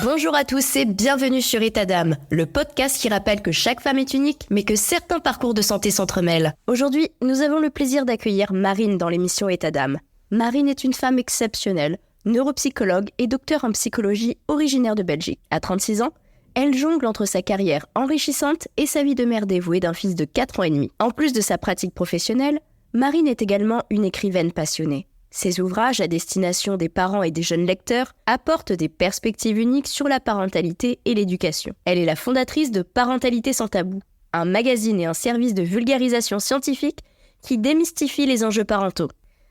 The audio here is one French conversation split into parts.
Bonjour à tous et bienvenue sur État d'âme, le podcast qui rappelle que chaque femme est unique, mais que certains parcours de santé s'entremêlent. Aujourd'hui, nous avons le plaisir d'accueillir Marine dans l'émission État d'âme. Marine est une femme exceptionnelle, neuropsychologue et docteur en psychologie originaire de Belgique. À 36 ans, elle jongle entre sa carrière enrichissante et sa vie de mère dévouée d'un fils de 4 ans et demi. En plus de sa pratique professionnelle, Marine est également une écrivaine passionnée. Ses ouvrages à destination des parents et des jeunes lecteurs apportent des perspectives uniques sur la parentalité et l'éducation. Elle est la fondatrice de Parentalité sans tabou, un magazine et un service de vulgarisation scientifique qui démystifie les enjeux parentaux.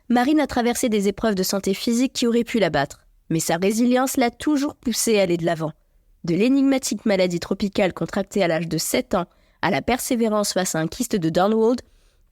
Marine a traversé des épreuves de santé physique qui auraient pu l'abattre, mais sa résilience l'a toujours poussée à aller de l'avant. De l'énigmatique maladie tropicale contractée à l'âge de 7 ans à la persévérance face à un kyste de Downward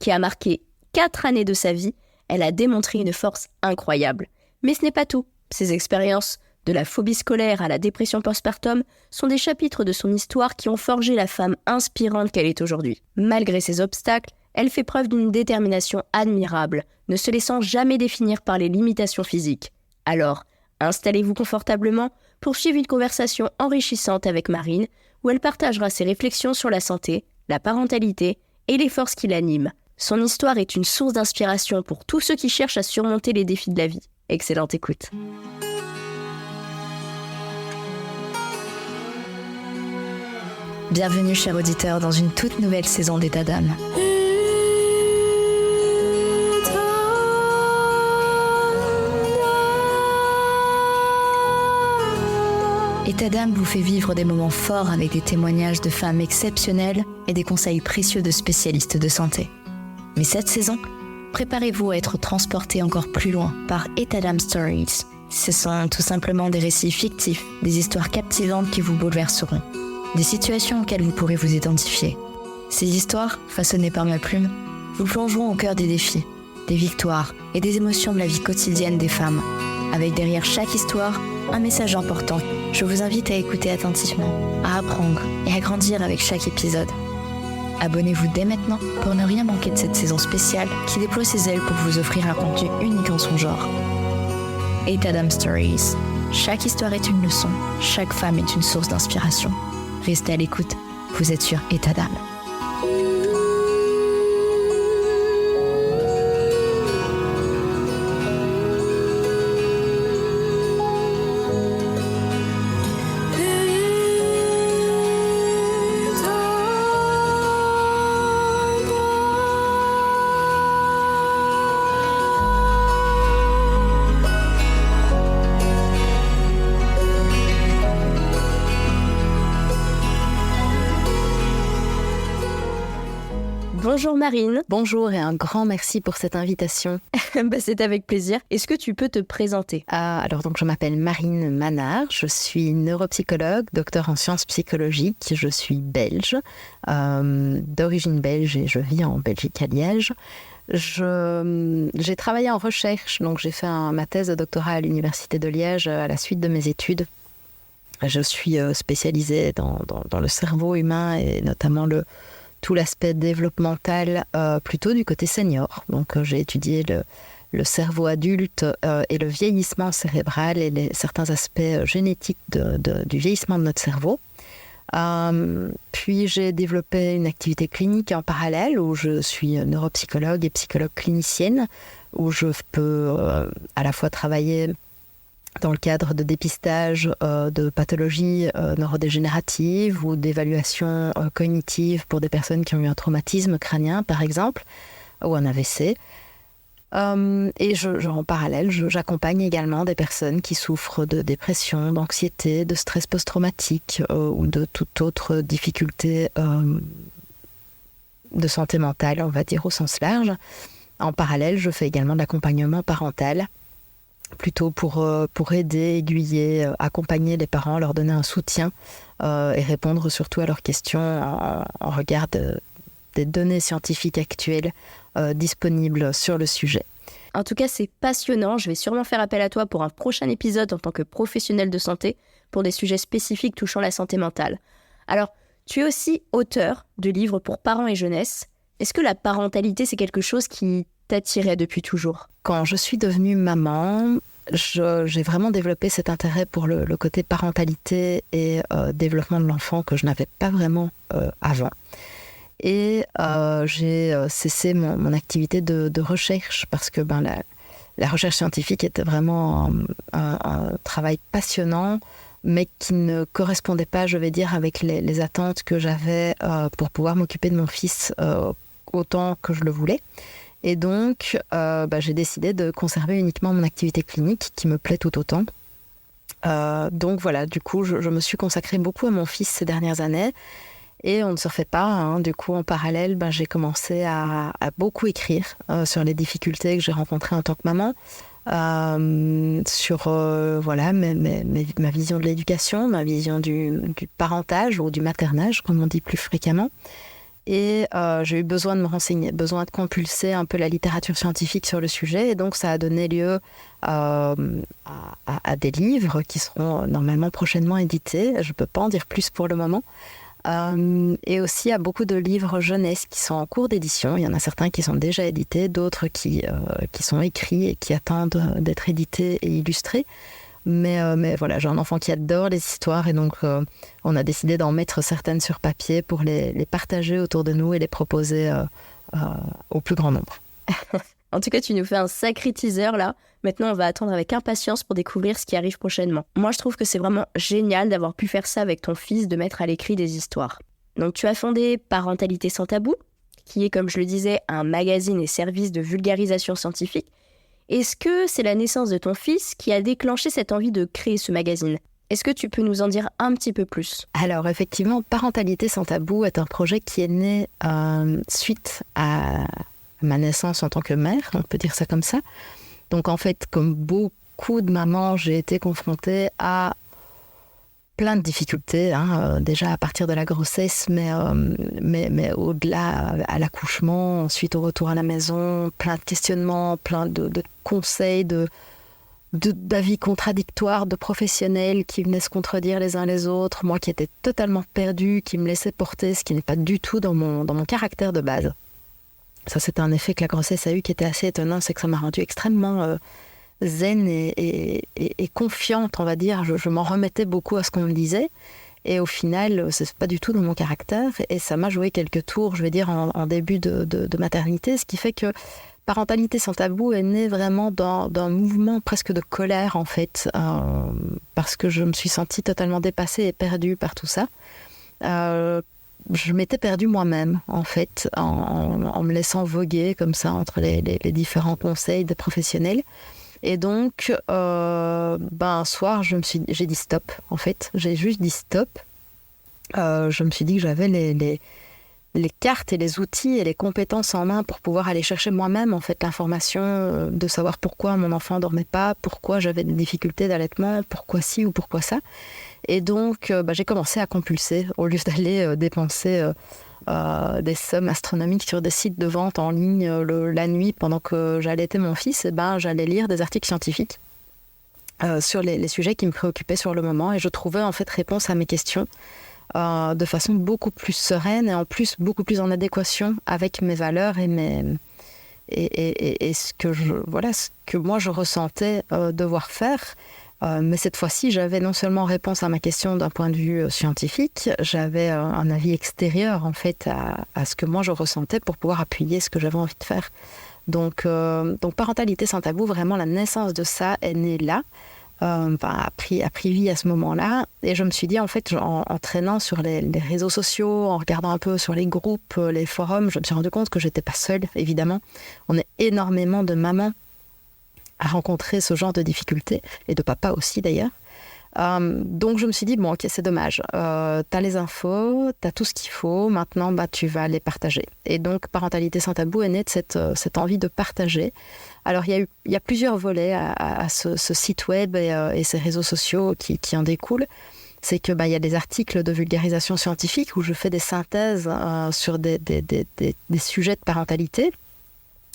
qui a marqué 4 années de sa vie, elle a démontré une force incroyable. Mais ce n'est pas tout. Ses expériences, de la phobie scolaire à la dépression postpartum, sont des chapitres de son histoire qui ont forgé la femme inspirante qu'elle est aujourd'hui. Malgré ces obstacles, elle fait preuve d'une détermination admirable, ne se laissant jamais définir par les limitations physiques. Alors, installez-vous confortablement pour suivre une conversation enrichissante avec Marine, où elle partagera ses réflexions sur la santé, la parentalité et les forces qui l'animent. Son histoire est une source d'inspiration pour tous ceux qui cherchent à surmonter les défis de la vie. Excellente écoute. Bienvenue, chers auditeurs, dans une toute nouvelle saison d'État d'âme. État d'âme vous fait vivre des moments forts avec des témoignages de femmes exceptionnelles et des conseils précieux de spécialistes de santé. Mais cette saison, préparez-vous à être transportés encore plus loin par État d'âme Stories. Ce sont tout simplement des récits fictifs, des histoires captivantes qui vous bouleverseront, des situations auxquelles vous pourrez vous identifier. Ces histoires, façonnées par ma plume, vous plongeront au cœur des défis, des victoires et des émotions de la vie quotidienne des femmes, avec derrière chaque histoire un message important. Je vous invite à écouter attentivement, à apprendre et à grandir avec chaque épisode. Abonnez-vous dès maintenant pour ne rien manquer de cette saison spéciale qui déploie ses ailes pour vous offrir un contenu unique en son genre. État d'âme Stories. Chaque histoire est une leçon, chaque femme est une source d'inspiration. Restez à l'écoute, vous êtes sur État d'âme. Bonjour Marine. Bonjour et un grand merci pour cette invitation. C'est avec plaisir. Est-ce que tu peux te présenter ? Alors je m'appelle Marine Manard, je suis neuropsychologue, docteur en sciences psychologiques, je suis belge, d'origine belge et je vis en Belgique à Liège. J'ai travaillé en recherche, donc j'ai fait ma thèse de doctorat à l'université de Liège à la suite de mes études. Je suis spécialisée dans le cerveau humain et notamment tout l'aspect développemental plutôt du côté senior. Donc j'ai étudié le cerveau adulte et le vieillissement cérébral et certains aspects génétiques du vieillissement de notre cerveau. Puis j'ai développé une activité clinique en parallèle où je suis neuropsychologue et psychologue clinicienne, où je peux à la fois travailler dans le cadre de dépistage de pathologies neurodégénératives ou d'évaluation cognitive pour des personnes qui ont eu un traumatisme crânien, par exemple, ou un AVC. Et en parallèle, j'accompagne également des personnes qui souffrent de dépression, d'anxiété, de stress post-traumatique ou de toute autre difficulté de santé mentale, on va dire au sens large. En parallèle, je fais également de l'accompagnement parental, plutôt pour aider, aiguiller, accompagner les parents, leur donner un soutien et répondre surtout à leurs questions en regard des données scientifiques actuelles disponibles sur le sujet. En tout cas, c'est passionnant. Je vais sûrement faire appel à toi pour un prochain épisode en tant que professionnel de santé pour des sujets spécifiques touchant la santé mentale. Alors, tu es aussi auteur de livres pour parents et jeunesse. Est-ce que la parentalité, c'est quelque chose qui t'attirait depuis toujours ? Quand je suis devenue maman, j'ai vraiment développé cet intérêt pour le côté parentalité et développement de l'enfant que je n'avais pas vraiment avant. Et j'ai cessé mon activité de recherche parce que la recherche scientifique était vraiment un travail passionnant, mais qui ne correspondait pas, je vais dire, avec les attentes que j'avais pour pouvoir m'occuper de mon fils autant que je le voulais. Et donc, j'ai décidé de conserver uniquement mon activité clinique, qui me plaît tout autant. Donc voilà, du coup, je me suis consacrée beaucoup à mon fils ces dernières années. Et on ne se refait pas, hein. Du coup, en parallèle, j'ai commencé à beaucoup écrire sur les difficultés que j'ai rencontrées en tant que maman, sur ma vision de l'éducation, ma vision du parentage ou du maternage, comme on dit plus fréquemment. Et j'ai eu besoin de me renseigner, besoin de compulser un peu la littérature scientifique sur le sujet. Et donc, ça a donné lieu à des livres qui seront normalement prochainement édités. Je ne peux pas en dire plus pour le moment. Et aussi à beaucoup de livres jeunesse qui sont en cours d'édition. Il y en a certains qui sont déjà édités, d'autres qui sont écrits et qui attendent d'être édités et illustrés. Mais voilà, j'ai un enfant qui adore les histoires et donc on a décidé d'en mettre certaines sur papier pour les partager autour de nous et les proposer au plus grand nombre. En tout cas, tu nous fais un sacré teaser là. Maintenant, on va attendre avec impatience pour découvrir ce qui arrive prochainement. Moi, je trouve que c'est vraiment génial d'avoir pu faire ça avec ton fils, de mettre à l'écrit des histoires. Donc, tu as fondé Parentalité sans tabou, qui est, comme je le disais, un magazine et service de vulgarisation scientifique. Est-ce que c'est la naissance de ton fils qui a déclenché cette envie de créer ce magazine ? Est-ce que tu peux nous en dire un petit peu plus ? Alors effectivement, Parentalité sans tabou est un projet qui est né suite à ma naissance en tant que mère, on peut dire ça comme ça. Donc en fait, comme beaucoup de mamans, j'ai été confrontée à plein de difficultés, déjà à partir de la grossesse, mais au-delà, à l'accouchement, ensuite au retour à la maison, plein de questionnements, plein de conseils, d'avis contradictoires, de professionnels qui venaient se contredire les uns les autres, moi qui étais totalement perdue, qui me laissais porter, ce qui n'est pas du tout dans mon caractère de base. Ça, c'est un effet que la grossesse a eu qui était assez étonnant, c'est que ça m'a rendue extrêmement zen et confiante, on va dire. Je m'en remettais beaucoup à ce qu'on me disait. Et au final, c'est pas du tout dans mon caractère. Et ça m'a joué quelques tours, je vais dire, en début de maternité. Ce qui fait que Parentalité sans tabou est né vraiment d'un mouvement presque de colère, en fait. Parce que je me suis sentie totalement dépassée et perdue par tout ça. Je m'étais perdue moi-même, en fait, en me laissant voguer comme ça entre les différents conseils des professionnels. Et donc, un soir, j'ai dit stop, en fait. J'ai juste dit stop. Je me suis dit que j'avais les cartes et les outils et les compétences en main pour pouvoir aller chercher moi-même, en fait, l'information de savoir pourquoi mon enfant ne dormait pas, pourquoi j'avais des difficultés d'allaitement, pourquoi ci ou pourquoi ça. Et donc, j'ai commencé à compulser au lieu d'aller dépenser des sommes astronomiques sur des sites de vente en ligne la nuit pendant que j'allaitais mon fils. J'allais lire des articles scientifiques sur les sujets qui me préoccupaient sur le moment et je trouvais en fait réponse à mes questions de façon beaucoup plus sereine et en plus beaucoup plus en adéquation avec mes valeurs et ce que moi je ressentais devoir faire. Mais cette fois-ci, j'avais non seulement réponse à ma question d'un point de vue scientifique, j'avais un avis extérieur en fait à ce que moi je ressentais pour pouvoir appuyer ce que j'avais envie de faire. Donc Parentalité sans tabou, vraiment la naissance de ça est née là, a pris vie à ce moment-là. Et je me suis dit en fait, en traînant sur les réseaux sociaux, en regardant un peu sur les groupes, les forums, je me suis rendu compte que j'étais pas seule, évidemment. On est énormément de mamans à rencontrer ce genre de difficultés, et de papa aussi d'ailleurs. Donc je me suis dit, bon ok, c'est dommage, t'as les infos, t'as tout ce qu'il faut, maintenant tu vas les partager. Et donc Parentalité sans tabou est née de cette envie de partager. Alors il y a plusieurs volets à ce site web et ces réseaux sociaux qui en découlent. C'est que il y a des articles de vulgarisation scientifique où je fais des synthèses sur des sujets de parentalité.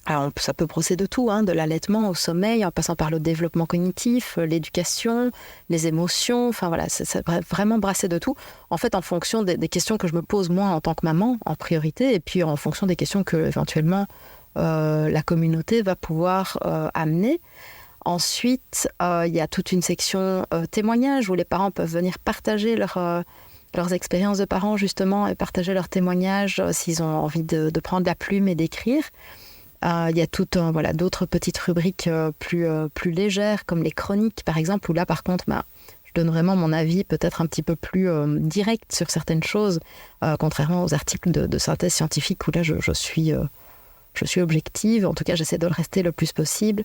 Alors, ça peut procéder de tout, de l'allaitement au sommeil, en passant par le développement cognitif, l'éducation, les émotions, enfin voilà, c'est vraiment brassé de tout. En fait, en fonction des questions que je me pose moi en tant que maman, en priorité, et puis en fonction des questions que éventuellement la communauté va pouvoir amener. Ensuite, il y a toute une section témoignages où les parents peuvent venir partager leurs expériences de parents justement et partager leurs témoignages s'ils ont envie de prendre la plume et d'écrire. Il y a d'autres petites rubriques plus légères comme les chroniques par exemple, où là par contre je donne vraiment mon avis peut-être un petit peu plus direct sur certaines choses, contrairement aux articles de synthèse scientifique où là je suis objective. En tout cas, j'essaie de le rester le plus possible.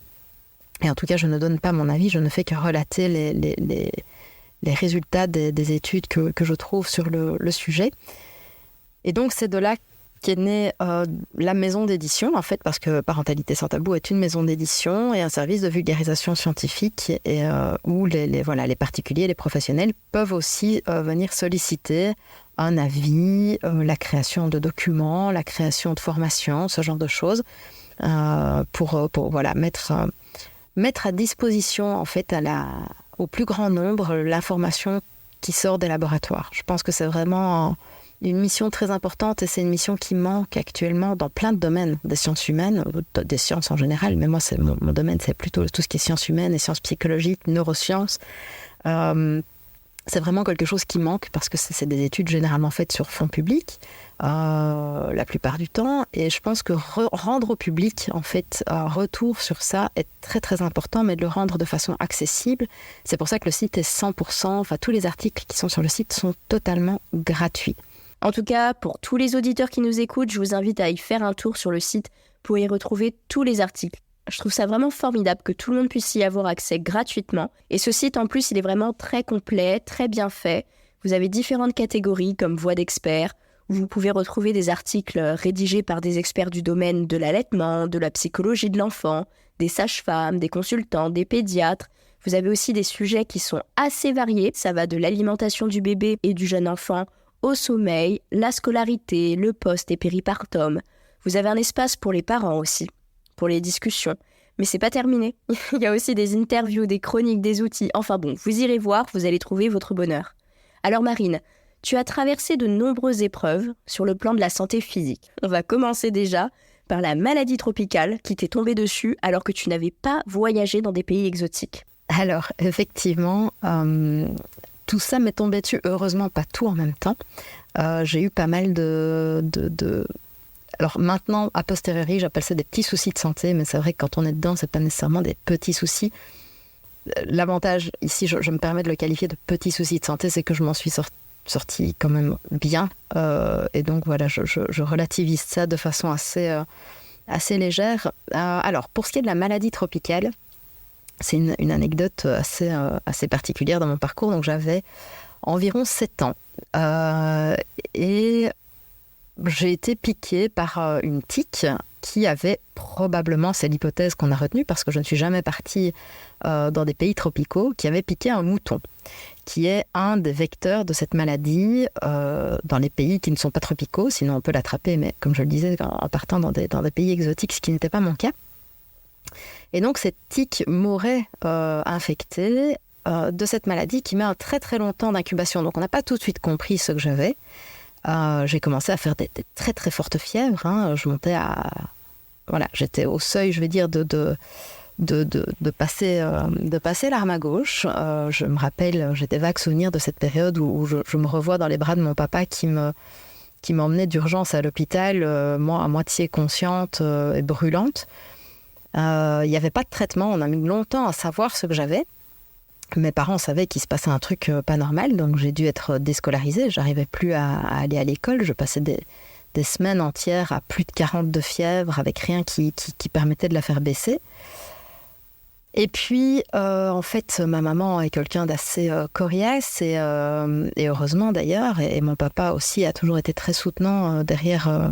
Et en tout cas, je ne donne pas mon avis, je ne fais que relater les résultats des études que je trouve sur le sujet. Et donc, c'est de là qu'est née la maison d'édition, en fait, parce que Parentalité sans tabou est une maison d'édition et un service de vulgarisation scientifique et, où les particuliers, les professionnels peuvent aussi venir solliciter un avis, la création de documents, la création de formations, ce genre de choses, pour mettre à disposition, en fait, au plus grand nombre l'information qui sort des laboratoires. Je pense que c'est vraiment une mission très importante et c'est une mission qui manque actuellement dans plein de domaines des sciences humaines, des sciences en général, mais moi, mon domaine, c'est plutôt tout ce qui est sciences humaines et sciences psychologiques, neurosciences. C'est vraiment quelque chose qui manque parce que c'est des études généralement faites sur fond public la plupart du temps, et je pense que rendre au public en fait un retour sur ça est très très important, mais de le rendre de façon accessible. C'est pour ça que le site est 100%, enfin tous les articles qui sont sur le site sont totalement gratuits. En tout cas, pour tous les auditeurs qui nous écoutent, je vous invite à y faire un tour sur le site pour y retrouver tous les articles. Je trouve ça vraiment formidable que tout le monde puisse y avoir accès gratuitement. Et ce site, en plus, il est vraiment très complet, très bien fait. Vous avez différentes catégories comme voix d'experts, où vous pouvez retrouver des articles rédigés par des experts du domaine de l'allaitement, de la psychologie de l'enfant, des sages-femmes, des consultants, des pédiatres. Vous avez aussi des sujets qui sont assez variés. Ça va de l'alimentation du bébé et du jeune enfant au sommeil, la scolarité, le post et péripartum. Vous avez un espace pour les parents aussi, pour les discussions. Mais c'est pas terminé. Il y a aussi des interviews, des chroniques, des outils. Enfin bon, vous irez voir, vous allez trouver votre bonheur. Alors Marine, tu as traversé de nombreuses épreuves sur le plan de la santé physique. On va commencer déjà par la maladie tropicale qui t'est tombée dessus alors que tu n'avais pas voyagé dans des pays exotiques. Alors, effectivement, tout ça m'est tombé dessus. Heureusement, pas tout en même temps. J'ai eu pas mal Alors maintenant, a posteriori, j'appelle ça des petits soucis de santé, mais c'est vrai que quand on est dedans, c'est pas nécessairement des petits soucis. L'avantage, ici, je me permets de le qualifier de petits soucis de santé, c'est que je m'en suis sortie quand même bien. Et donc voilà, je relativise ça de façon assez légère. Alors, pour ce qui est de la maladie tropicale, c'est une anecdote assez particulière dans mon parcours. Donc j'avais environ 7 ans. Et j'ai été piquée par une tique qui avait probablement, c'est l'hypothèse qu'on a retenue parce que je ne suis jamais partie dans des pays tropicaux, qui avait piqué un mouton, qui est un des vecteurs de cette maladie dans les pays qui ne sont pas tropicaux, sinon on peut l'attraper, mais comme je le disais, en partant dans des pays exotiques, ce qui n'était pas mon cas. Et donc cette tique m'aurait infectée de cette maladie qui met un très très long temps d'incubation. Donc on n'a pas tout de suite compris ce que j'avais. J'ai commencé à faire des très très fortes fièvres. Je montais voilà, j'étais au seuil, je vais dire, de passer l'arme à gauche. Je me rappelle, j'ai des vagues souvenirs de cette période où je me revois dans les bras de mon papa qui m'emmenait d'urgence à l'hôpital, moi à moitié consciente et brûlante. Il n'y avait pas de traitement, on a mis longtemps à savoir ce que j'avais. Mes parents savaient qu'il se passait un truc pas normal, donc j'ai dû être déscolarisée. J'arrivais plus à aller à l'école. Je passais des semaines entières à plus de 40 de fièvre, avec rien qui permettait de la faire baisser. Et puis, en fait, ma maman est quelqu'un d'assez coriace, et heureusement d'ailleurs, et mon papa aussi a toujours été très soutenant derrière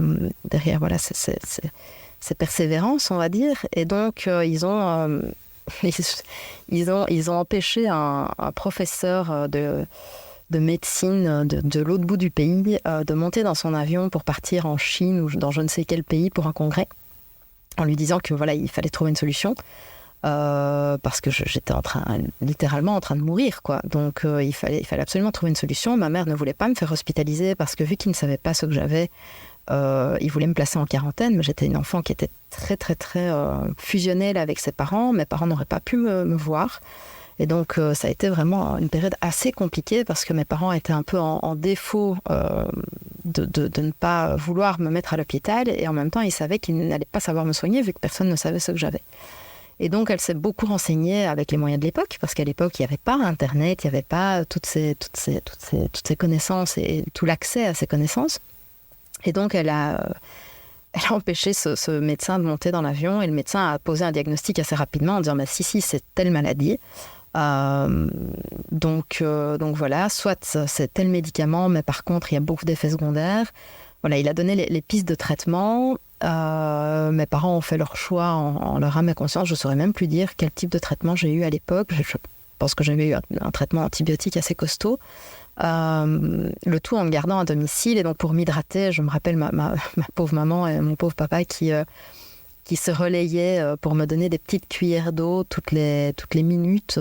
voilà, ces persévérances, on va dire. Et donc, ils ont empêché un professeur de médecine de l'autre bout du pays de monter dans son avion pour partir en Chine ou dans je ne sais quel pays pour un congrès, en lui disant que voilà, il fallait trouver une solution parce que j'étais littéralement en train de mourir, quoi. Donc il fallait absolument trouver une solution. Ma mère ne voulait pas me faire hospitaliser parce que vu qu'il ne savait pas ce que j'avais, Ils voulaient me placer en quarantaine, mais j'étais une enfant qui était très, très, très fusionnelle avec ses parents. Mes parents n'auraient pas pu me voir. Et donc, ça a été vraiment une période assez compliquée parce que mes parents étaient un peu en défaut de ne pas vouloir me mettre à l'hôpital. Et en même temps, ils savaient qu'ils n'allaient pas savoir me soigner vu que personne ne savait ce que j'avais. Et donc, elle s'est beaucoup renseignée avec les moyens de l'époque, parce qu'à l'époque, il n'y avait pas Internet, il n'y avait pas toutes ces connaissances et tout l'accès à ces connaissances. Et donc, elle a empêché ce médecin de monter dans l'avion, et le médecin a posé un diagnostic assez rapidement en disant « si, c'est telle maladie ». Donc voilà, soit c'est tel médicament, mais par contre, il y a beaucoup d'effets secondaires. Voilà, il a donné les pistes de traitement. Mes parents ont fait leur choix en leur âme et conscience. Je ne saurais même plus dire quel type de traitement j'ai eu à l'époque. Je pense que j'avais eu un traitement antibiotique assez costaud. Le tout en me gardant à domicile. Et donc pour m'hydrater, je me rappelle ma pauvre maman et mon pauvre papa qui se relayaient pour me donner des petites cuillères d'eau toutes les minutes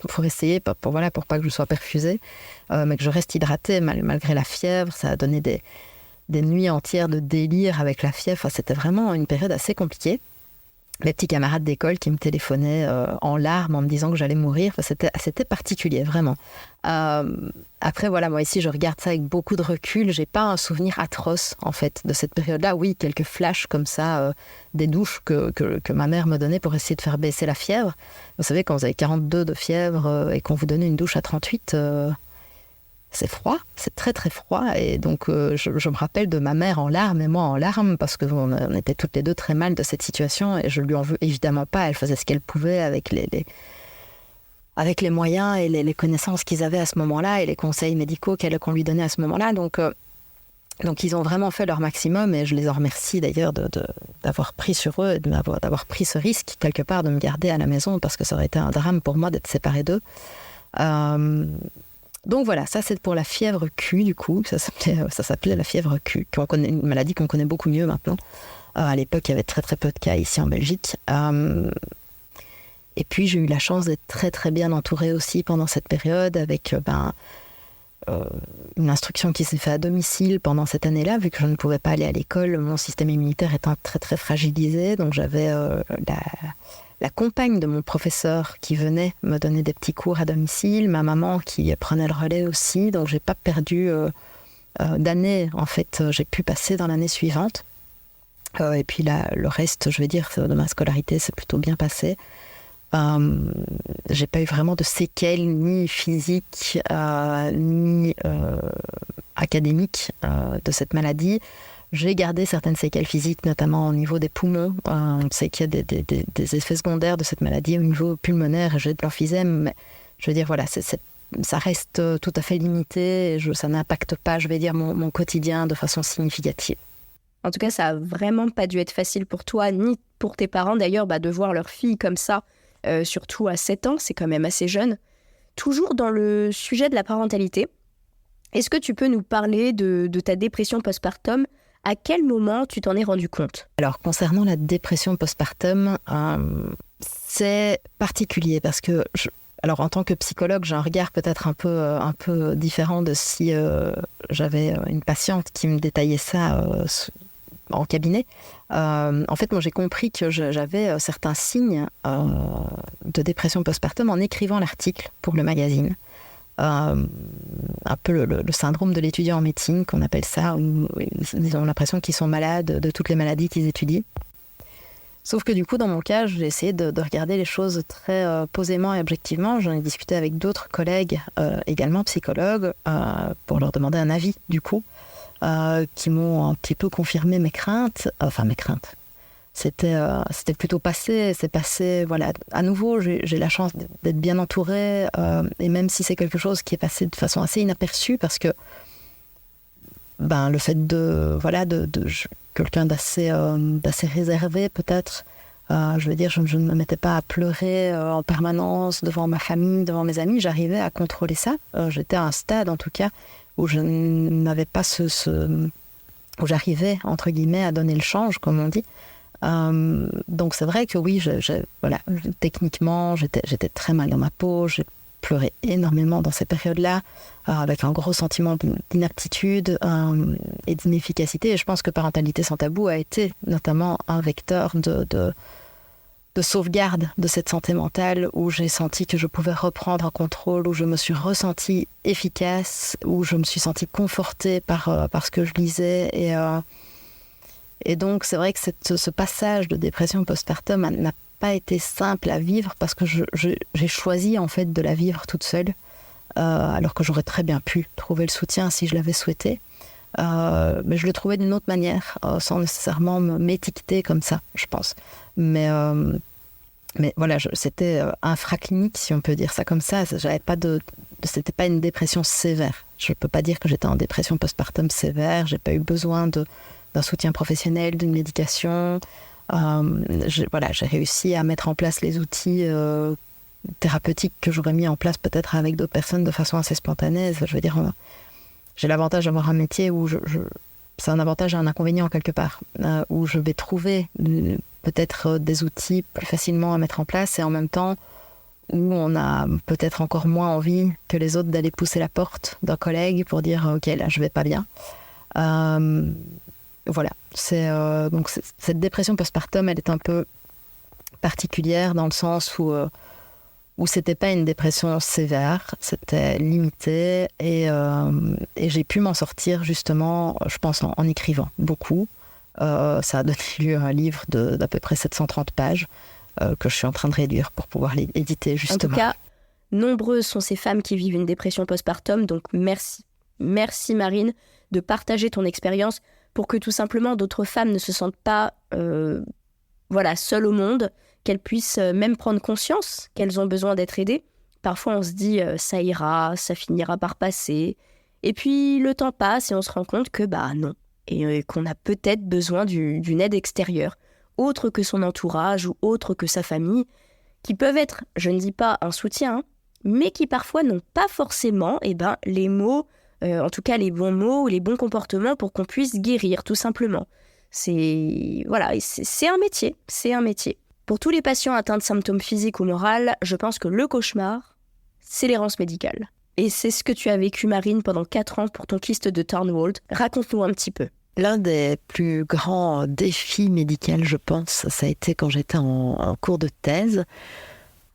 pour essayer, pour pas que je sois perfusée, mais que je reste hydratée malgré la fièvre. Ça a donné des nuits entières de délire avec la fièvre. Enfin, c'était vraiment une période assez compliquée. Mes petits camarades d'école qui me téléphonaient en larmes en me disant que j'allais mourir. Enfin, c'était particulier, vraiment. Après, voilà, moi ici, je regarde ça avec beaucoup de recul. J'ai pas un souvenir atroce, en fait, de cette période-là. Oui, quelques flashs comme ça, des douches que ma mère me donnait pour essayer de faire baisser la fièvre. Vous savez, quand vous avez 42 de fièvre et qu'on vous donne une douche à 38... c'est froid, c'est très très froid. Et donc je me rappelle de ma mère en larmes et moi en larmes parce qu'on était toutes les deux très mal de cette situation et je lui en veux évidemment pas. Elle faisait ce qu'elle pouvait avec les moyens et les connaissances qu'ils avaient à ce moment-là et les conseils médicaux qu'on lui donnait à ce moment-là. Donc ils ont vraiment fait leur maximum et je les en remercie d'ailleurs d'avoir pris sur eux et d'avoir pris ce risque quelque part de me garder à la maison parce que ça aurait été un drame pour moi d'être séparée d'eux. Donc voilà, ça c'est pour la fièvre Q du coup, ça s'appelait la fièvre Q, une maladie qu'on connaît beaucoup mieux maintenant. À l'époque, il y avait très très peu de cas ici en Belgique. Et puis j'ai eu la chance d'être très très bien entourée aussi pendant cette période avec une instruction qui s'est faite à domicile pendant cette année-là, vu que je ne pouvais pas aller à l'école, mon système immunitaire étant très très fragilisé, donc j'avais la compagne de mon professeur qui venait me donner des petits cours à domicile, ma maman qui prenait le relais aussi, donc j'ai pas perdu d'année, en fait, j'ai pu passer dans l'année suivante. Et puis là, le reste, je vais dire, de ma scolarité s'est plutôt bien passé. J'ai pas eu vraiment de séquelles, ni physiques, ni académiques de cette maladie. J'ai gardé certaines séquelles physiques, notamment au niveau des poumons. On sait qu'il y a des effets secondaires de cette maladie au niveau pulmonaire. J'ai de l'emphysème, mais je veux dire, voilà, ça reste tout à fait limité. Et ça n'impacte pas, je vais dire, mon quotidien de façon significative. En tout cas, ça a vraiment pas dû être facile pour toi, ni pour tes parents d'ailleurs, de voir leur fille comme ça, surtout à 7 ans, c'est quand même assez jeune. Toujours dans le sujet de la parentalité, est-ce que tu peux nous parler de ta dépression postpartum ? À quel moment tu t'en es rendu compte ? Alors, concernant la dépression postpartum, c'est particulier parce que, alors en tant que psychologue, j'ai un regard peut-être un peu différent de si j'avais une patiente qui me détaillait ça en cabinet. En fait, moi, j'ai compris que j'avais certains signes de dépression postpartum en écrivant l'article pour le magazine. Un peu le syndrome de l'étudiant en médecine, qu'on appelle ça, où ils ont l'impression qu'ils sont malades de toutes les maladies qu'ils étudient. Sauf que du coup, dans mon cas, j'ai essayé de regarder les choses très posément et objectivement. J'en ai discuté avec d'autres collègues, également psychologues, pour leur demander un avis, du coup, qui m'ont un petit peu confirmé mes craintes. C'était plutôt passé, c'est passé, voilà. À nouveau, j'ai la chance d'être bien entourée, et même si c'est quelque chose qui est passé de façon assez inaperçue, parce que le fait de quelqu'un d'assez réservé peut-être, je veux dire, je ne me mettais pas à pleurer en permanence devant ma famille, devant mes amis, j'arrivais à contrôler ça. J'étais à un stade, en tout cas, où je n'avais pas où j'arrivais, entre guillemets, à donner le change, comme on dit. Donc c'est vrai que oui, techniquement, j'étais très mal dans ma peau, pleuré énormément dans ces périodes-là, avec un gros sentiment d'inaptitude et d'inefficacité. Et je pense que Parentalité sans tabou a été notamment un vecteur de sauvegarde de cette santé mentale, où j'ai senti que je pouvais reprendre un contrôle, où je me suis ressentie efficace, où je me suis sentie confortée par ce que je lisais. Et donc, c'est vrai que ce passage de dépression postpartum n'a pas été simple à vivre, parce que j'ai choisi en fait de la vivre toute seule, alors que j'aurais très bien pu trouver le soutien si je l'avais souhaité. Mais je le trouvais d'une autre manière, sans nécessairement m'étiqueter comme ça, je pense. Mais voilà, c'était infraclinique, si on peut dire ça comme ça. C'était pas une dépression sévère. Je peux pas dire que j'étais en dépression postpartum sévère. J'ai pas eu besoin d'un soutien professionnel, d'une médication. J'ai réussi à mettre en place les outils thérapeutiques que j'aurais mis en place peut-être avec d'autres personnes de façon assez spontanée. Je veux dire, j'ai l'avantage d'avoir un métier où c'est un avantage et un inconvénient quelque part, où je vais trouver peut-être des outils plus facilement à mettre en place, et en même temps où on a peut-être encore moins envie que les autres d'aller pousser la porte d'un collègue pour dire « Ok, là, je vais pas bien ». Voilà. Donc cette dépression postpartum, elle est un peu particulière dans le sens où c'était pas une dépression sévère, c'était limité, et j'ai pu m'en sortir justement, je pense, en écrivant beaucoup. Ça a donné lieu à un livre d'à peu près 730 pages que je suis en train de réduire pour pouvoir l'éditer justement. En tout cas, nombreuses sont ces femmes qui vivent une dépression postpartum, donc merci. Merci Marine de partager ton expérience pour que tout simplement d'autres femmes ne se sentent pas seules au monde, qu'elles puissent même prendre conscience qu'elles ont besoin d'être aidées. Parfois on se dit ça ira, ça finira par passer, et puis le temps passe et on se rend compte que non, et qu'on a peut-être besoin d'une aide extérieure, autre que son entourage ou autre que sa famille, qui peuvent être, je ne dis pas un soutien, mais qui parfois n'ont pas forcément les mots, en tout cas les bons mots ou les bons comportements pour qu'on puisse guérir, tout simplement. C'est un métier, c'est un métier. Pour tous les patients atteints de symptômes physiques ou moraux, je pense que le cauchemar, c'est l'errance médicale. Et c'est ce que tu as vécu, Marine, pendant 4 ans pour ton kyste de Turnwald. Raconte-nous un petit peu. L'un des plus grands défis médicaux, je pense, ça a été quand j'étais en cours de thèse.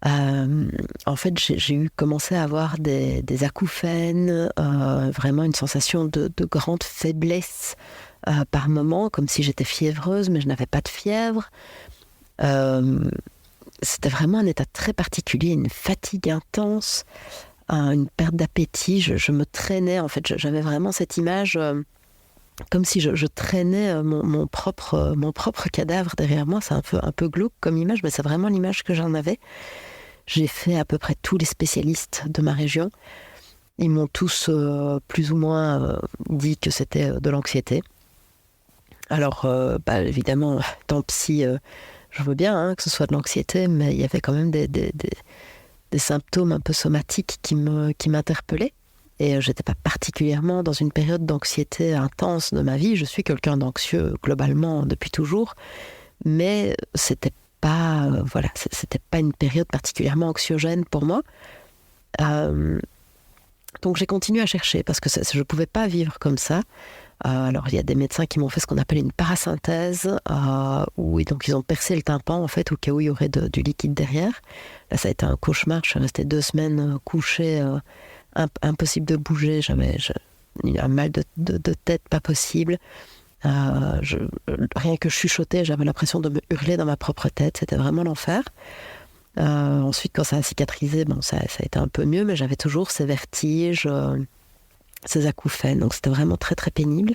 En fait, j'ai commencé à avoir des acouphènes, vraiment une sensation de grande faiblesse par moment, comme si j'étais fiévreuse, mais je n'avais pas de fièvre. C'était vraiment un état très particulier, une fatigue intense, une perte d'appétit. Je me traînais, en fait, j'avais vraiment cette image comme si je traînais mon propre cadavre derrière moi. C'est un peu glauque comme image, mais c'est vraiment l'image que j'en avais. J'ai fait à peu près tous les spécialistes de ma région. Ils m'ont tous plus ou moins dit que c'était de l'anxiété. Alors, évidemment, tant psy, je veux bien que ce soit de l'anxiété, mais il y avait quand même des symptômes un peu somatiques qui m'interpellaient. Et j'étais pas particulièrement dans une période d'anxiété intense de ma vie. Je suis quelqu'un d'anxieux globalement depuis toujours, mais c'était pas une période particulièrement anxiogène pour moi. Donc j'ai continué à chercher parce que je pouvais pas vivre comme ça. Alors il y a des médecins qui m'ont fait ce qu'on appelle une parasynthèse, où donc ils ont percé le tympan en fait au cas où il y aurait du liquide derrière. Là ça a été un cauchemar. Je suis restée 2 semaines couchée. Impossible de bouger, j'avais un mal de tête pas possible. Rien que chuchoter, j'avais l'impression de me hurler dans ma propre tête, c'était vraiment l'enfer. Ensuite, quand ça a cicatrisé, ça a été un peu mieux, mais j'avais toujours ces vertiges, ces acouphènes, donc c'était vraiment très très pénible.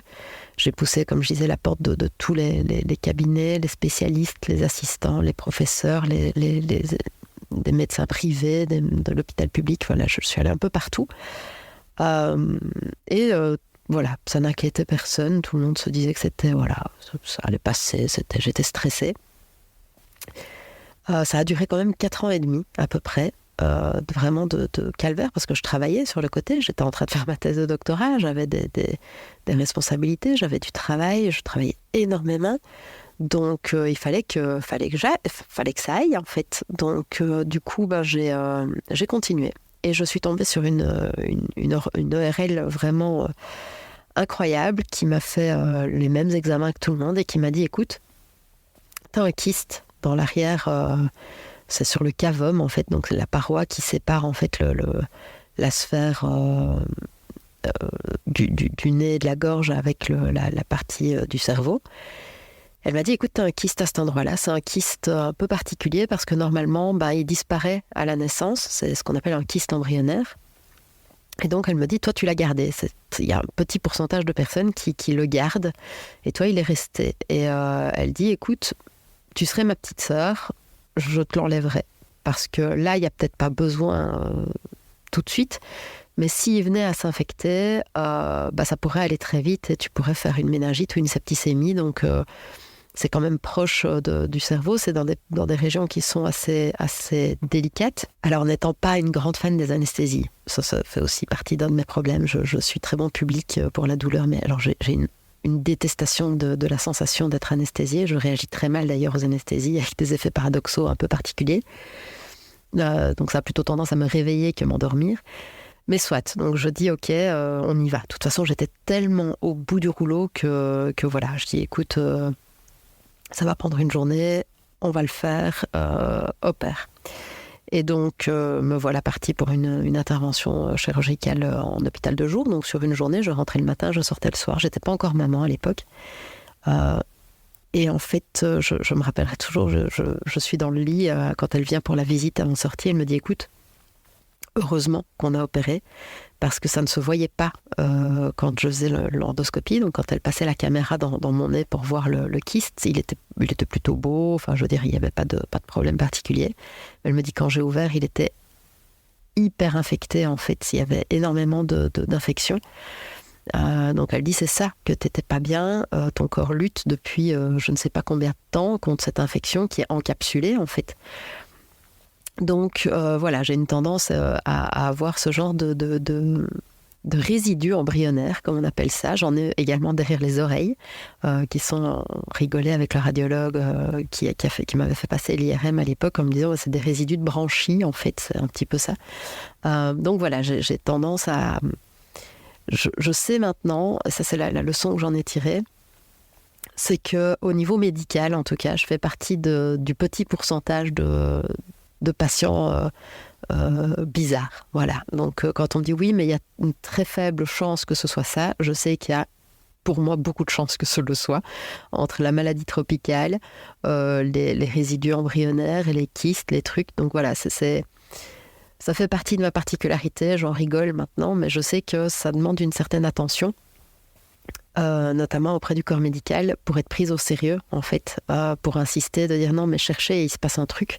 J'ai poussé, comme je disais, la porte de tous les cabinets, les spécialistes, les assistants, les professeurs, des médecins privés, de l'hôpital public. Voilà, je suis allée un peu partout. Voilà, ça n'inquiétait personne. Tout le monde se disait que c'était, ça allait passer. J'étais stressée. Ça a duré quand même 4 ans et demi, à peu près. Vraiment de calvaire, parce que je travaillais sur le côté. J'étais en train de faire ma thèse de doctorat. J'avais des responsabilités, j'avais du travail. Je travaillais énormément. Donc, il fallait que ça aille, en fait. Donc, du coup, j'ai continué. et je suis tombée sur une ORL vraiment incroyable qui m'a fait les mêmes examens que tout le monde et qui m'a dit, écoute, t'as un kyste dans l'arrière, c'est sur le cavum en fait, donc c'est la paroi qui sépare en fait la sphère du nez et de la gorge avec la partie du cerveau. Elle m'a dit, écoute, t'as un kyste à cet endroit-là, c'est un kyste un peu particulier parce que normalement, il disparaît à la naissance, c'est ce qu'on appelle un kyste embryonnaire. Et donc elle me dit, toi tu l'as gardé, il y a un petit pourcentage de personnes qui le gardent, et toi il est resté. Et elle dit, écoute, tu serais ma petite sœur, je te l'enlèverai. Parce que là, il n'y a peut-être pas besoin tout de suite, mais s'il venait à s'infecter, ça pourrait aller très vite et tu pourrais faire une méningite ou une septicémie. Donc, c'est quand même proche du cerveau. C'est dans des régions qui sont assez délicates. Alors, n'étant pas une grande fan des anesthésies, ça fait aussi partie d'un de mes problèmes. Je suis très bon public pour la douleur, mais alors j'ai une détestation de la sensation d'être anesthésiée. Je réagis très mal d'ailleurs aux anesthésies avec des effets paradoxaux un peu particuliers. Donc ça a plutôt tendance à me réveiller que m'endormir. Mais soit, donc je dis ok, on y va. De toute façon, j'étais tellement au bout du rouleau que voilà, je dis écoute, ça va prendre une journée, on va le faire, opère. Et donc, me voilà partie pour une intervention chirurgicale en hôpital de jour. Donc, sur une journée, je rentrais le matin, je sortais le soir. J'étais pas encore maman à l'époque. Et en fait, je me rappellerai toujours, je suis dans le lit quand elle vient pour la visite avant de sortir. Elle me dit, écoute, heureusement qu'on a opéré, parce que ça ne se voyait pas quand je faisais l'endoscopie. Donc, quand elle passait la caméra dans mon nez pour voir le kyste, il était plutôt beau. Enfin, je veux dire, il n'y avait pas de problème particulier. Elle me dit, quand j'ai ouvert, il était hyper infecté, en fait. Il y avait énormément d'infections. Donc, elle dit, c'est ça que tu n'étais pas bien. Ton corps lutte depuis je ne sais pas combien de temps contre cette infection qui est encapsulée, en fait. Donc voilà, j'ai une tendance à avoir ce genre de résidus embryonnaires, comme on appelle ça. J'en ai également derrière les oreilles, qui sont rigolés avec le radiologue qui m'avait fait passer l'IRM à l'époque en me disant c'est des résidus de branchies, en fait, c'est un petit peu ça. Donc voilà, j'ai tendance à... Je sais maintenant, ça c'est la leçon que j'en ai tirée, c'est qu'au niveau médical, en tout cas, je fais partie du petit pourcentage de patients bizarres. Voilà. Donc, quand on me dit oui, mais il y a une très faible chance que ce soit ça, je sais qu'il y a, pour moi, beaucoup de chances que ce le soit, entre la maladie tropicale, les résidus embryonnaires et les kystes, les trucs. Donc voilà, ça fait partie de ma particularité. J'en rigole maintenant, mais je sais que ça demande une certaine attention, notamment auprès du corps médical, pour être prise au sérieux, en fait, pour insister, de dire non, mais cherchez, il se passe un truc.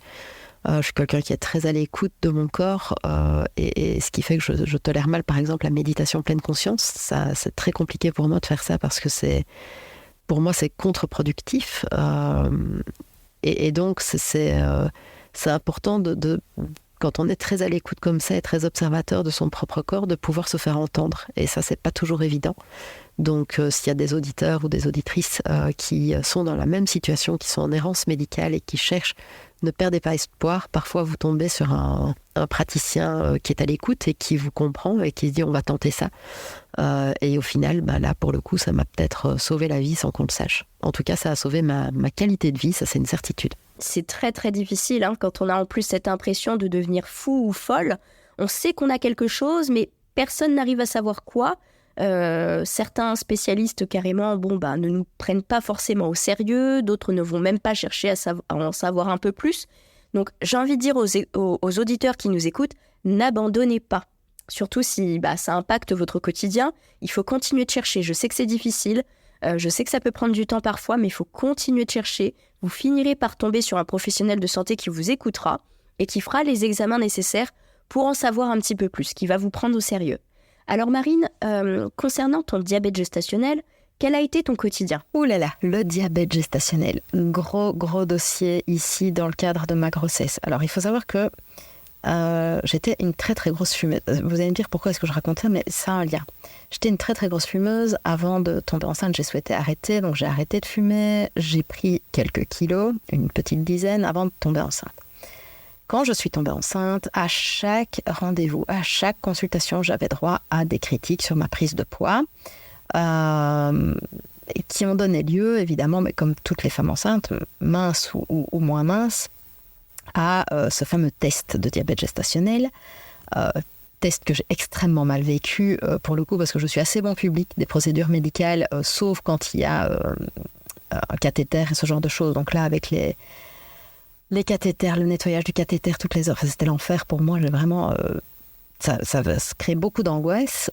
Je suis quelqu'un qui est très à l'écoute de mon corps et ce qui fait que je tolère mal, par exemple, la méditation pleine conscience. Ça, c'est très compliqué pour moi de faire ça parce que pour moi, c'est contre-productif. Et donc, c'est important quand on est très à l'écoute comme ça et très observateur de son propre corps, de pouvoir se faire entendre. Et ça, c'est pas toujours évident. Donc, s'il y a des auditeurs ou des auditrices qui sont dans la même situation, qui sont en errance médicale et qui cherchent, ne perdez pas espoir. Parfois, vous tombez sur un praticien qui est à l'écoute et qui vous comprend et qui se dit on va tenter ça. Et au final, là, pour le coup, ça m'a peut-être sauvé la vie sans qu'on le sache. En tout cas, ça a sauvé ma qualité de vie, ça c'est une certitude. C'est très très difficile quand on a en plus cette impression de devenir fou ou folle. On sait qu'on a quelque chose, mais personne n'arrive à savoir quoi. Certains spécialistes carrément ne nous prennent pas forcément au sérieux, d'autres ne vont même pas chercher à en savoir un peu plus. Donc j'ai envie de dire aux auditeurs qui nous écoutent, n'abandonnez pas. Surtout si ça impacte votre quotidien, il faut continuer de chercher. Je sais que c'est difficile, je sais que ça peut prendre du temps parfois, mais il faut continuer de chercher. Vous finirez par tomber sur un professionnel de santé qui vous écoutera et qui fera les examens nécessaires pour en savoir un petit peu plus, qui va vous prendre au sérieux. Alors Marine, concernant ton diabète gestationnel, quel a été ton quotidien ? Ouh là là, le diabète gestationnel, gros dossier ici dans le cadre de ma grossesse. Alors il faut savoir que j'étais une très très grosse fumeuse. Vous allez me dire pourquoi est-ce que je raconte ça, mais ça a un lien. J'étais une très très grosse fumeuse. Avant de tomber enceinte, j'ai souhaité arrêter, donc j'ai arrêté de fumer. J'ai pris quelques kilos, une petite dizaine, avant de tomber enceinte. quand je suis tombée enceinte, à chaque rendez-vous, à chaque consultation, j'avais droit à des critiques sur ma prise de poids, qui ont donné lieu, évidemment, mais comme toutes les femmes enceintes, minces ou moins minces, à ce fameux test de diabète gestationnel, test que j'ai extrêmement mal vécu, pour le coup, parce que je suis assez bon public des procédures médicales, sauf quand il y a un cathéter et ce genre de choses. Donc là, avec les cathéters, le nettoyage du cathéter toutes les heures, c'était l'enfer pour moi. J'ai vraiment, ça crée beaucoup d'angoisse.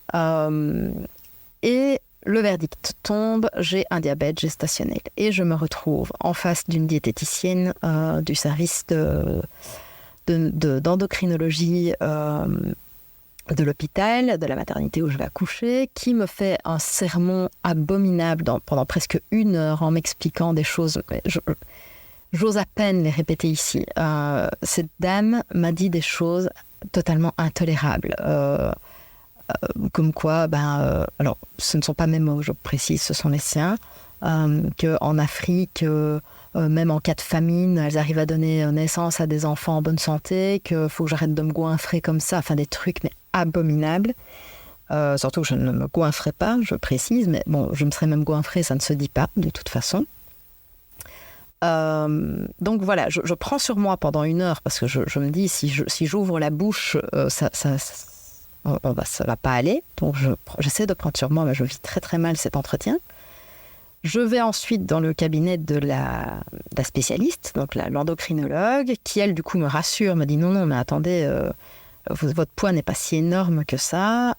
Et le verdict tombe, j'ai un diabète gestationnel. Et je me retrouve en face d'une diététicienne du service d'endocrinologie de l'hôpital, de la maternité où je vais accoucher, qui me fait un sermon abominable pendant presque 1 heure en m'expliquant des choses. J'ose à peine les répéter ici. Cette dame m'a dit des choses totalement intolérables. Comme quoi, alors ce ne sont pas mes mots, je précise, ce sont les siens, qu'en Afrique, même en cas de famine, elles arrivent à donner naissance à des enfants en bonne santé, qu'il faut que j'arrête de me goinfrer comme ça, enfin des trucs mais abominables. Surtout que je ne me goinfrerai pas, je précise, mais bon, je me serais même goinfrée, ça ne se dit pas de toute façon. Donc voilà, je prends sur moi pendant 1 heure parce que je me dis si j'ouvre la bouche, ça va pas aller. Donc j'essaie de prendre sur moi, mais je vis très très mal cet entretien. Je vais ensuite dans le cabinet de la spécialiste, donc l'endocrinologue, qui elle du coup me rassure, me dit non mais attendez, votre poids n'est pas si énorme que ça,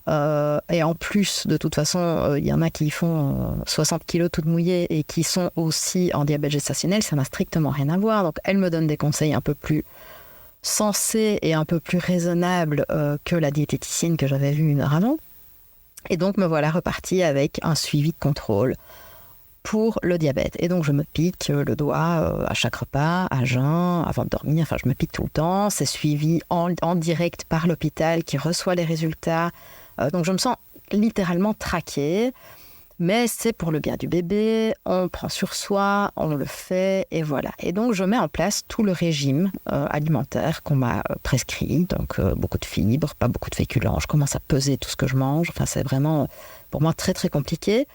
et en plus de toute façon il y en a qui font 60 kilos toutes mouillées et qui sont aussi en diabète gestationnel, ça n'a strictement rien à voir. Donc elle me donne des conseils un peu plus sensés et un peu plus raisonnables que la diététicienne que j'avais vue 1 heure avant. Et donc me voilà repartie avec un suivi de contrôle pour le diabète. Et donc je me pique le doigt à chaque repas, à jeun, avant de dormir, enfin je me pique tout le temps. C'est suivi en direct par l'hôpital qui reçoit les résultats. Donc je me sens littéralement traquée, mais c'est pour le bien du bébé, on prend sur soi, on le fait, et voilà. Et donc je mets en place tout le régime alimentaire qu'on m'a prescrit, donc beaucoup de fibres, pas beaucoup de féculents, je commence à peser tout ce que je mange, enfin c'est vraiment pour moi très très compliqué.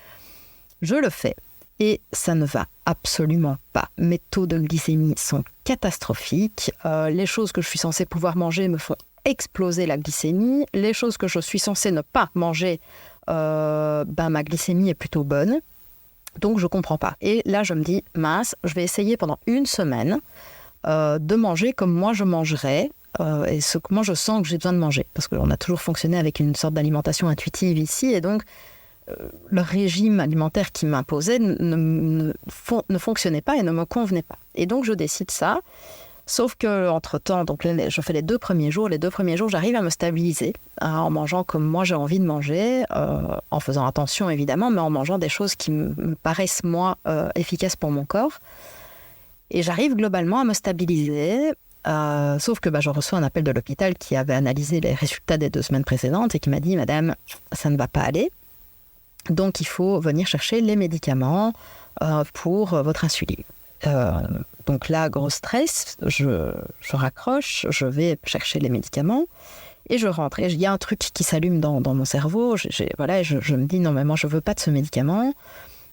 Je le fais. Et ça ne va absolument pas. Mes taux de glycémie sont catastrophiques. Les choses que je suis censée pouvoir manger me font exploser la glycémie. Les choses que je suis censée ne pas manger, ma glycémie est plutôt bonne. Donc je ne comprends pas. Et là, je me dis, mince, je vais essayer pendant 1 semaine de manger comme moi je mangerais et ce que moi je sens que j'ai besoin de manger. Parce qu'on a toujours fonctionné avec une sorte d'alimentation intuitive ici. Et donc, le régime alimentaire qui m'imposait ne fonctionnait pas et ne me convenait pas. Et donc, je décide ça. Sauf qu'entre-temps, donc, je fais les 2 premiers jours. Les 2 premiers jours, j'arrive à me stabiliser en mangeant comme moi j'ai envie de manger, en faisant attention évidemment, mais en mangeant des choses qui me paraissent, moi, efficaces pour mon corps. Et j'arrive globalement à me stabiliser. Sauf que je reçois un appel de l'hôpital qui avait analysé les résultats des 2 semaines précédentes et qui m'a dit « Madame, ça ne va pas aller. Donc, il faut venir chercher les médicaments pour votre insuline. » Donc là, gros stress, je raccroche, je vais chercher les médicaments et je rentre. Et il y a un truc qui s'allume dans mon cerveau. Je me dis, non, mais moi, je ne veux pas de ce médicament.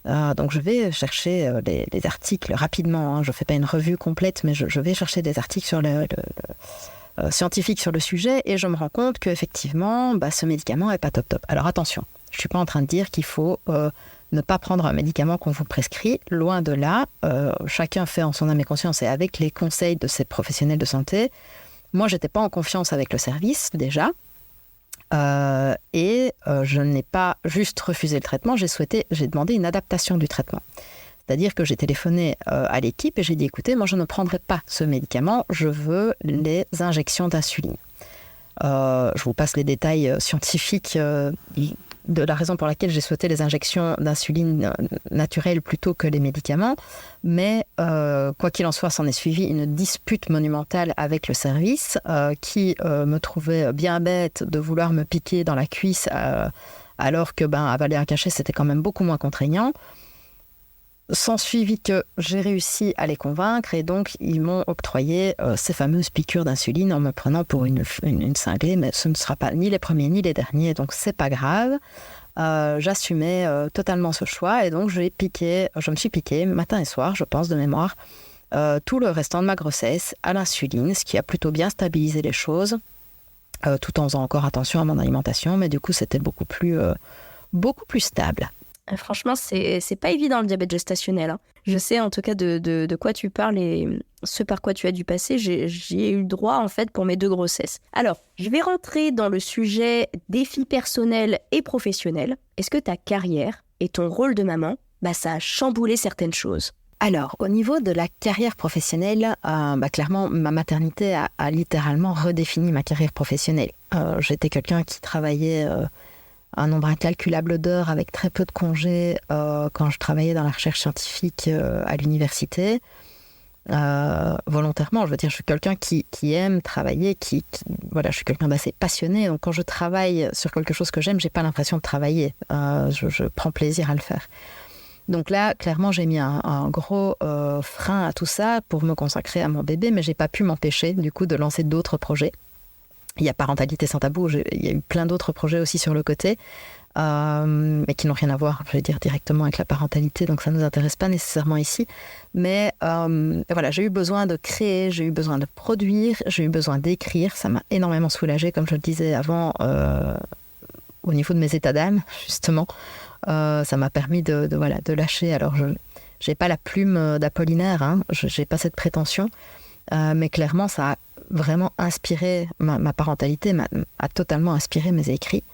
Donc, je vais chercher les articles rapidement. Hein. Je ne fais pas une revue complète, mais je vais chercher des articles sur scientifiques sur le sujet et je me rends compte qu'effectivement, ce médicament n'est pas top. Alors, attention. Je ne suis pas en train de dire qu'il faut ne pas prendre un médicament qu'on vous prescrit. Loin de là, chacun fait en son âme et conscience et avec les conseils de ces professionnels de santé. Moi, je n'étais pas en confiance avec le service déjà. Je n'ai pas juste refusé le traitement, j'ai demandé une adaptation du traitement. C'est-à-dire que j'ai téléphoné à l'équipe et j'ai dit, écoutez, moi je ne prendrai pas ce médicament, je veux les injections d'insuline. Je vous passe les détails scientifiques de la raison pour laquelle j'ai souhaité les injections d'insuline naturelle plutôt que les médicaments. Mais quoi qu'il en soit, s'en est suivi une dispute monumentale avec le service qui me trouvait bien bête de vouloir me piquer dans la cuisse alors que avaler un cachet, c'était quand même beaucoup moins contraignant. s'en suivit que j'ai réussi à les convaincre et donc ils m'ont octroyé ces fameuses piqûres d'insuline en me prenant pour une cinglée, mais ce ne sera pas ni les premiers ni les derniers, donc c'est pas grave. J'assumais totalement ce choix et donc je me suis piqué matin et soir, je pense de mémoire, tout le restant de ma grossesse à l'insuline, ce qui a plutôt bien stabilisé les choses, tout en faisant encore attention à mon alimentation, mais du coup c'était beaucoup plus stable. Franchement, c'est pas évident le diabète gestationnel, hein. Je sais en tout cas de quoi tu parles et ce par quoi tu as dû passer, j'y ai eu droit en fait pour mes 2 grossesses. Alors, je vais rentrer dans le sujet défis personnels et professionnels. Est-ce que ta carrière et ton rôle de maman, ça a chamboulé certaines choses? Alors, au niveau de la carrière professionnelle, clairement, ma maternité a littéralement redéfini ma carrière professionnelle. J'étais quelqu'un qui travaillait un nombre incalculable d'heures avec très peu de congés quand je travaillais dans la recherche scientifique à l'université. Volontairement, je veux dire, je suis quelqu'un qui aime travailler, voilà, je suis quelqu'un d'assez passionné. Donc, quand je travaille sur quelque chose que j'aime, j'ai pas l'impression de travailler. Je prends plaisir à le faire. Donc là, clairement, j'ai mis un gros frein à tout ça pour me consacrer à mon bébé, mais j'ai pas pu m'empêcher, du coup, de lancer d'autres projets. Il y a Parentalité sans tabou, il y a eu plein d'autres projets aussi sur le côté, mais qui n'ont rien à voir, je vais dire, directement avec la parentalité, donc ça ne nous intéresse pas nécessairement ici. Mais voilà, j'ai eu besoin de créer, j'ai eu besoin de produire, j'ai eu besoin d'écrire. Ça m'a énormément soulagée, comme je le disais avant, au niveau de mes états d'âme, justement. Ça m'a permis de lâcher. Alors, je n'ai pas la plume d'Apollinaire, hein, je n'ai pas cette prétention, mais clairement, ça a vraiment inspiré ma parentalité, a totalement inspiré mes écrits.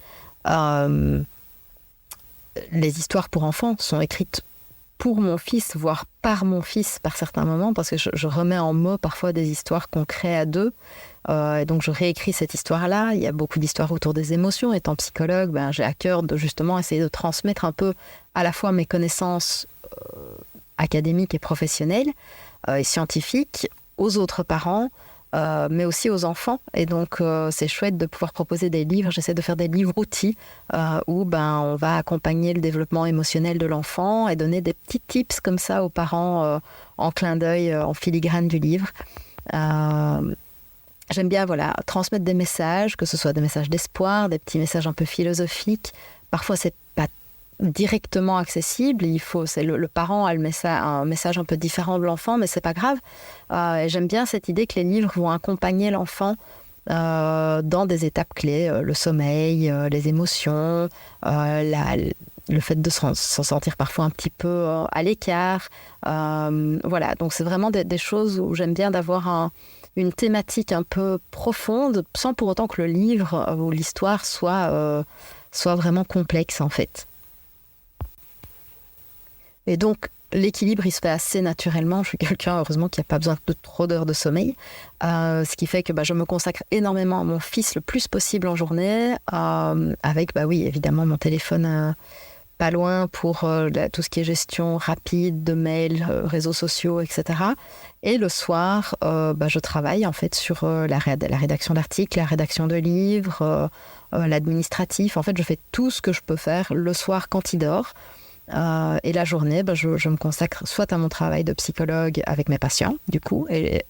Les histoires pour enfants sont écrites pour mon fils, voire par mon fils par certains moments, parce que je remets en mots parfois des histoires qu'on crée à deux. Et donc je réécris cette histoire-là. Il y a beaucoup d'histoires autour des émotions. Étant psychologue, j'ai à cœur de justement essayer de transmettre un peu à la fois mes connaissances académiques et professionnelles et scientifiques aux autres parents, mais aussi aux enfants. Et donc, c'est chouette de pouvoir proposer des livres. J'essaie de faire des livres-outils où on va accompagner le développement émotionnel de l'enfant et donner des petits tips comme ça aux parents en clin d'œil, en filigrane du livre. J'aime bien transmettre des messages, que ce soit des messages d'espoir, des petits messages un peu philosophiques. Parfois, c'est pas directement accessible. Le parent a un message un peu différent de l'enfant, mais c'est pas grave. Et j'aime bien cette idée que les livres vont accompagner l'enfant dans des étapes clés, le sommeil, les émotions, le fait de s'en sentir parfois un petit peu à l'écart. Voilà, donc c'est vraiment des choses où j'aime bien d'avoir une thématique un peu profonde, sans pour autant que le livre ou l'histoire soit vraiment complexe en fait. Et donc, l'équilibre, il se fait assez naturellement. Je suis quelqu'un, heureusement, qui n'a pas besoin de trop d'heures de sommeil. Ce qui fait que je me consacre énormément à mon fils le plus possible en journée, avec, oui, évidemment, mon téléphone pas loin pour tout ce qui est gestion rapide de mails, réseaux sociaux, etc. Et le soir, je travaille en fait sur la rédaction d'articles, la rédaction de livres, l'administratif. En fait, je fais tout ce que je peux faire le soir quand il dort. Et la journée, je me consacre soit à mon travail de psychologue avec mes patients, du coup, et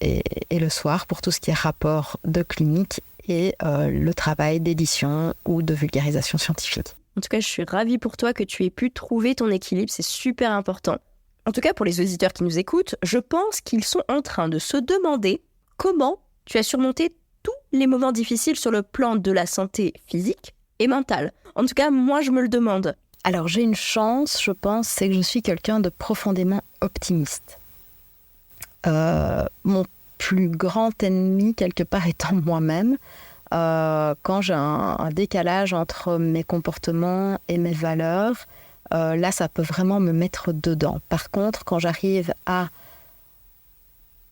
le soir pour tout ce qui est rapport de clinique et le travail d'édition ou de vulgarisation scientifique. En tout cas, je suis ravie pour toi que tu aies pu trouver ton équilibre, c'est super important. En tout cas, pour les auditeurs qui nous écoutent, je pense qu'ils sont en train de se demander comment tu as surmonté tous les moments difficiles sur le plan de la santé physique et mentale. En tout cas, moi, je me le demande. Alors, j'ai une chance, je pense, c'est que je suis quelqu'un de profondément optimiste. Mon plus grand ennemi, quelque part, étant moi-même. Quand j'ai un décalage entre mes comportements et mes valeurs, là, ça peut vraiment me mettre dedans. Par contre, quand j'arrive à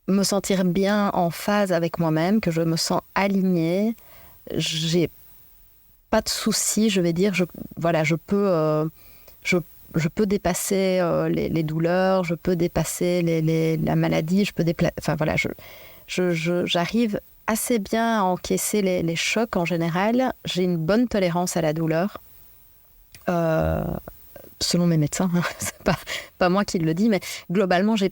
me sentir bien en phase avec moi-même, que je me sens alignée, j'ai pas de soucis, je vais dire. Je peux dépasser les douleurs, je peux dépasser la maladie, j'arrive assez bien à encaisser les chocs en général. J'ai une bonne tolérance à la douleur. selon mes médecins, hein, c'est pas moi qui le dis, mais globalement, j'ai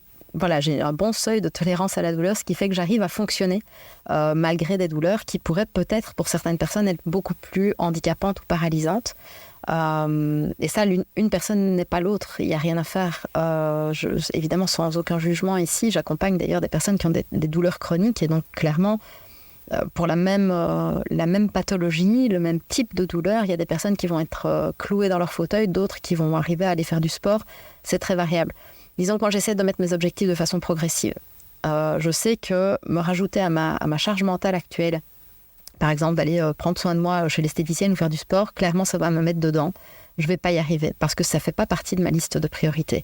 un bon seuil de tolérance à la douleur, ce qui fait que j'arrive à fonctionner malgré des douleurs qui pourraient peut-être, pour certaines personnes, être beaucoup plus handicapantes ou paralysantes. Et ça, une personne n'est pas l'autre, il n'y a rien à faire. Évidemment, sans aucun jugement ici, j'accompagne d'ailleurs des personnes qui ont des douleurs chroniques, et donc clairement, pour la même pathologie, le même type de douleur, il y a des personnes qui vont être clouées dans leur fauteuil, d'autres qui vont arriver à aller faire du sport. C'est très variable. Disons, quand j'essaie de mettre mes objectifs de façon progressive, je sais que me rajouter à ma charge mentale actuelle, par exemple d'aller prendre soin de moi chez l'esthéticienne ou faire du sport, clairement ça va me mettre dedans. Je ne vais pas y arriver parce que ça ne fait pas partie de ma liste de priorités.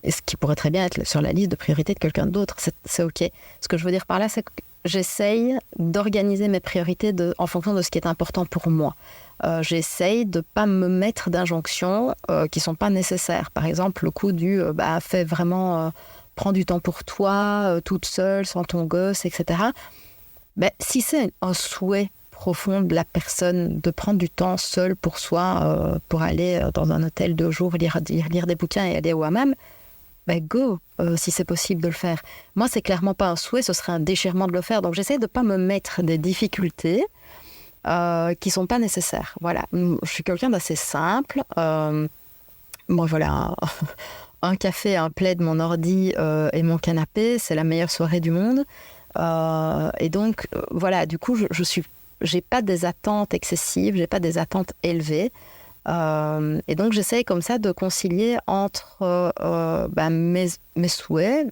Et ce qui pourrait très bien être sur la liste de priorités de quelqu'un d'autre, c'est OK. Ce que je veux dire par là, c'est que j'essaye d'organiser mes priorités en fonction de ce qui est important pour moi. J'essaye de ne pas me mettre d'injonctions qui ne sont pas nécessaires. Par exemple, le coup du fais vraiment, prends du temps pour toi, toute seule, sans ton gosse, etc. Si c'est un souhait profond de la personne de prendre du temps seule pour soi, pour aller dans un hôtel 2 jours, lire des bouquins et aller au hammam, go, si c'est possible de le faire. Moi, c'est clairement pas un souhait, ce serait un déchirement de le faire. Donc, j'essaie de ne pas me mettre des difficultés qui sont pas nécessaires. Voilà, je suis quelqu'un d'assez simple. Voilà, un café, un plaid, mon ordi et mon canapé, c'est la meilleure soirée du monde. Et donc, voilà, du coup, j'ai pas des attentes excessives, j'ai pas des attentes élevées. Et donc, j'essaye comme ça de concilier entre mes souhaits,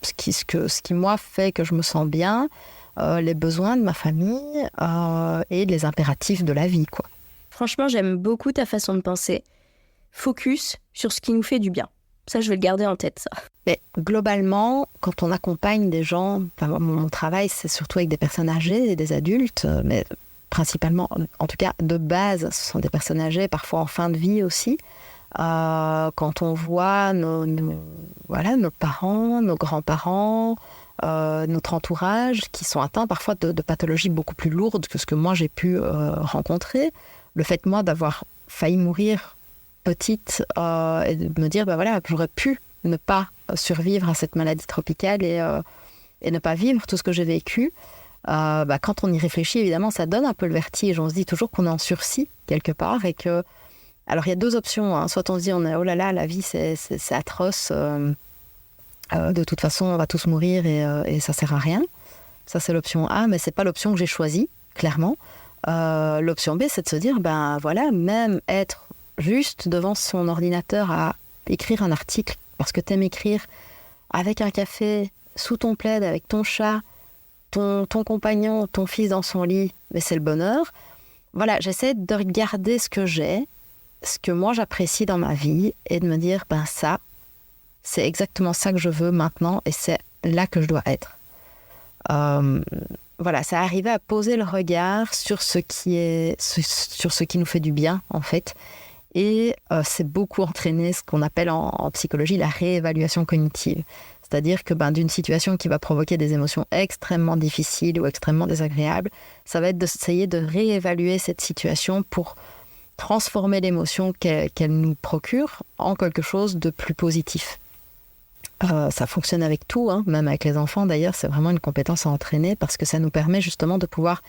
ce qui, moi, fait que je me sens bien, les besoins de ma famille et les impératifs de la vie, quoi. Franchement, j'aime beaucoup ta façon de penser. Focus sur ce qui nous fait du bien. Ça, je vais le garder en tête, ça. Mais globalement, quand on accompagne des gens, mon travail, c'est surtout avec des personnes âgées et des adultes, mais principalement, en tout cas, de base, ce sont des personnes âgées, parfois en fin de vie aussi. Quand on voit nos parents, nos grands-parents, notre entourage qui sont atteints parfois de pathologies beaucoup plus lourdes que ce que moi j'ai pu rencontrer. Le fait, moi, d'avoir failli mourir petite et de me dire, j'aurais pu ne pas survivre à cette maladie tropicale et ne pas vivre tout ce que j'ai vécu. Quand on y réfléchit, évidemment, ça donne un peu le vertige. On se dit toujours qu'on est en sursis quelque part et que... Alors, il y a 2 options. Hein. Soit on se dit, oh là là, la vie, c'est atroce. De toute façon, on va tous mourir et ça sert à rien. Ça, c'est l'option A, mais c'est pas l'option que j'ai choisie, clairement. L'option B, c'est de se dire, même être juste devant son ordinateur à écrire un article, parce que t'aimes écrire avec un café, sous ton plaid, avec ton chat, ton compagnon, ton fils dans son lit, mais c'est le bonheur. Voilà, j'essaie de regarder ce que j'ai, ce que moi j'apprécie dans ma vie, et de me dire, ça, c'est exactement ça que je veux maintenant, et c'est là que je dois être. C'est arriver à poser le regard sur ce qui nous fait du bien, en fait. Et c'est beaucoup entraîner ce qu'on appelle en psychologie la réévaluation cognitive. C'est-à-dire que d'une situation qui va provoquer des émotions extrêmement difficiles ou extrêmement désagréables, ça va être d'essayer de réévaluer cette situation pour transformer l'émotion qu'elle nous procure en quelque chose de plus positif. Ça fonctionne avec tout, hein, même avec les enfants d'ailleurs, c'est vraiment une compétence à entraîner parce que ça nous permet justement de pouvoir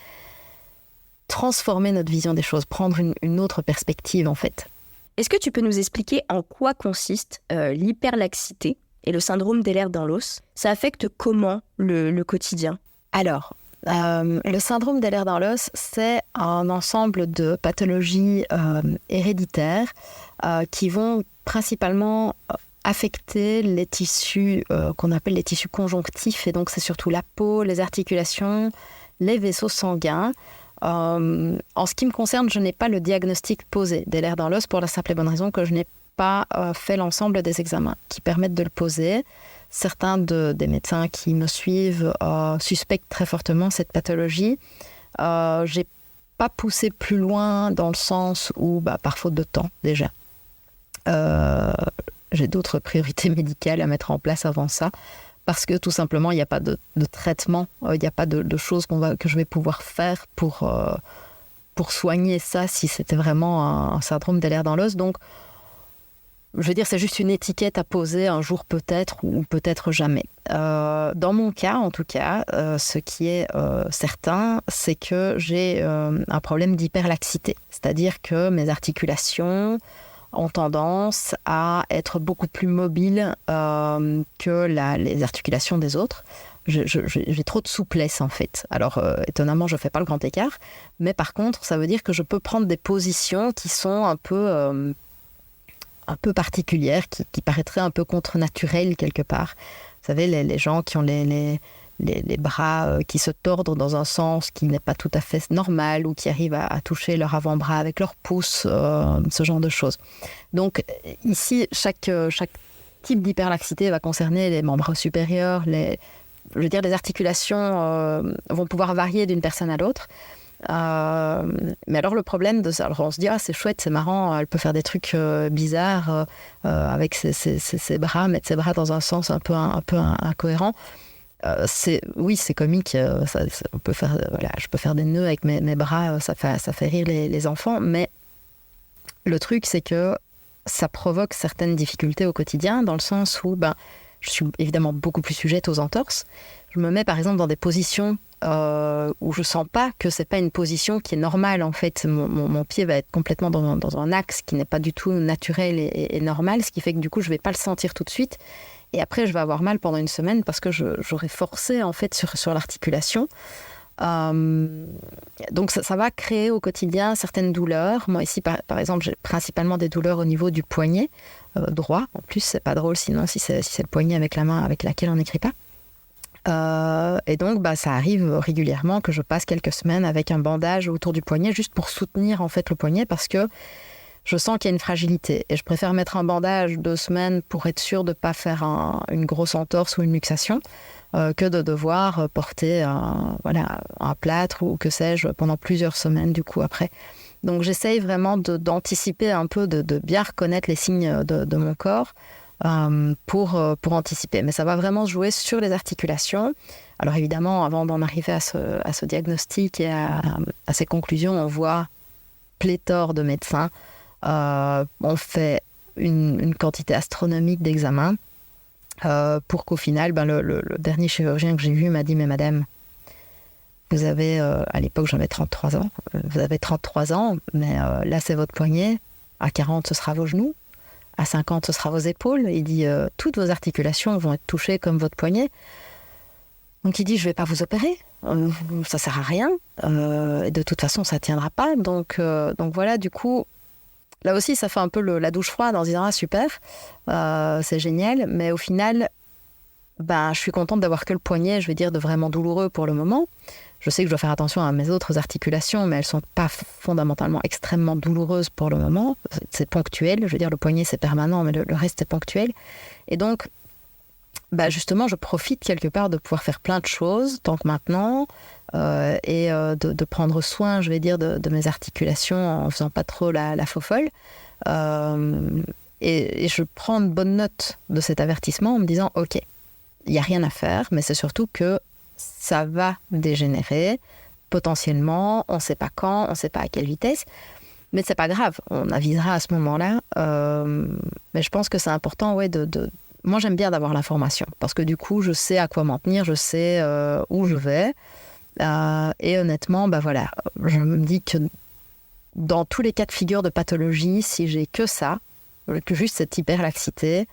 transformer notre vision des choses, prendre une autre perspective en fait. Est-ce que tu peux nous expliquer en quoi consiste l'hyperlaxité et le syndrome d'Ehlers-Danlos? Ça affecte comment le quotidien? Alors, le syndrome d'Ehlers-Danlos, c'est un ensemble de pathologies héréditaires qui vont principalement affecter les tissus qu'on appelle les tissus conjonctifs. Et donc, c'est surtout la peau, les articulations, les vaisseaux sanguins. En ce qui me concerne, je n'ai pas le diagnostic posé d'Ehlers-Danlos pour la simple et bonne raison que je n'ai pas fait l'ensemble des examens qui permettent de le poser. Certains des médecins qui me suivent suspectent très fortement cette pathologie. J'ai pas poussé plus loin dans le sens où, par faute de temps déjà, j'ai d'autres priorités médicales à mettre en place avant ça. Parce que tout simplement, il n'y a pas de traitement, il n'y a pas de choses que je vais pouvoir faire pour pour soigner ça si c'était vraiment un syndrome des lèvres dans l'os. Donc, je veux dire, c'est juste une étiquette à poser un jour peut-être ou peut-être jamais. Dans mon cas, en tout cas, ce qui est certain, c'est que j'ai un problème d'hyperlaxité. C'est-à-dire que mes articulations ont tendance à être beaucoup plus mobiles que les articulations des autres. J'ai trop de souplesse, en fait. Alors, étonnamment, je ne fais pas le grand écart. Mais par contre, ça veut dire que je peux prendre des positions qui sont un peu particulières, qui paraîtraient un peu contre-naturelles quelque part. Vous savez, les gens qui ont les bras qui se tordent dans un sens qui n'est pas tout à fait normal ou qui arrivent à toucher leur avant-bras avec leur pouce, ce genre de choses. Donc ici, chaque type d'hyperlaxité va concerner les membres supérieurs, les articulations vont pouvoir varier d'une personne à l'autre. Mais alors le problème de ça, alors on se dit c'est chouette, c'est marrant, elle peut faire des trucs bizarres avec ses bras, mettre ses bras dans un sens un peu incohérent. C'est comique, on peut faire, je peux faire des nœuds avec mes bras, ça fait rire les enfants, mais le truc c'est que ça provoque certaines difficultés au quotidien, dans le sens où je suis évidemment beaucoup plus sujette aux entorses. Je me mets par exemple dans des positions où je sens pas que c'est pas une position qui est normale, en fait. Mon pied va être complètement dans un axe qui n'est pas du tout naturel et normal, ce qui fait que du coup je vais pas le sentir tout de suite, et après je vais avoir mal pendant une semaine parce que j'aurais forcé en fait sur l'articulation. Donc ça va créer au quotidien certaines douleurs. Moi ici par exemple, j'ai principalement des douleurs au niveau du poignet droit. En plus c'est pas drôle sinon si c'est le poignet avec la main avec laquelle on n'écrit pas. Et donc ça arrive régulièrement que je passe quelques semaines avec un bandage autour du poignet juste pour soutenir en fait le poignet, parce que je sens qu'il y a une fragilité et je préfère mettre un bandage 2 semaines pour être sûr de ne pas faire une grosse entorse ou une luxation que de devoir porter un plâtre ou que sais-je pendant plusieurs semaines du coup après. Donc j'essaye vraiment d'anticiper un peu, de bien reconnaître les signes de mon corps pour anticiper. Mais ça va vraiment jouer sur les articulations. Alors évidemment, avant d'en arriver à ce diagnostic et à ces conclusions, on voit pléthore de médecins. On fait une quantité astronomique d'examens pour qu'au final, le dernier chirurgien que j'ai vu m'a dit « Mais madame, vous avez, à l'époque j'avais 33 ans, vous avez 33 ans, mais là c'est votre poignet, à 40 ce sera vos genoux, à 50, ce sera vos épaules. » Il dit toutes vos articulations vont être touchées comme votre poignet. Donc il dit, je ne vais pas vous opérer, ça ne sert à rien. Et de toute façon, ça ne tiendra pas. Donc voilà, du coup, là aussi, ça fait un peu la douche froide en se disant, super, c'est génial. Mais au final, je suis contente d'avoir que le poignet, je vais dire, de vraiment douloureux pour le moment. Je sais que je dois faire attention à mes autres articulations, mais elles ne sont pas fondamentalement extrêmement douloureuses pour le moment. C'est ponctuel, je veux dire, le poignet c'est permanent, mais le reste c'est ponctuel. Et donc, justement, je profite quelque part de pouvoir faire plein de choses, tant que maintenant, et de prendre soin, je vais dire, de mes articulations en faisant pas trop la faux-folle. Et je prends une bonne note de cet avertissement en me disant, ok, il n'y a rien à faire, mais c'est surtout que ça va dégénérer, potentiellement, on ne sait pas quand, on ne sait pas à quelle vitesse, mais c'est pas grave, on avisera à ce moment-là. Mais je pense que c'est important, moi j'aime bien d'avoir l'information, parce que du coup je sais à quoi m'en tenir, je sais où je vais, et honnêtement, je me dis que dans tous les cas de figure de pathologie, si j'ai que ça, que juste cette hyperlaxité,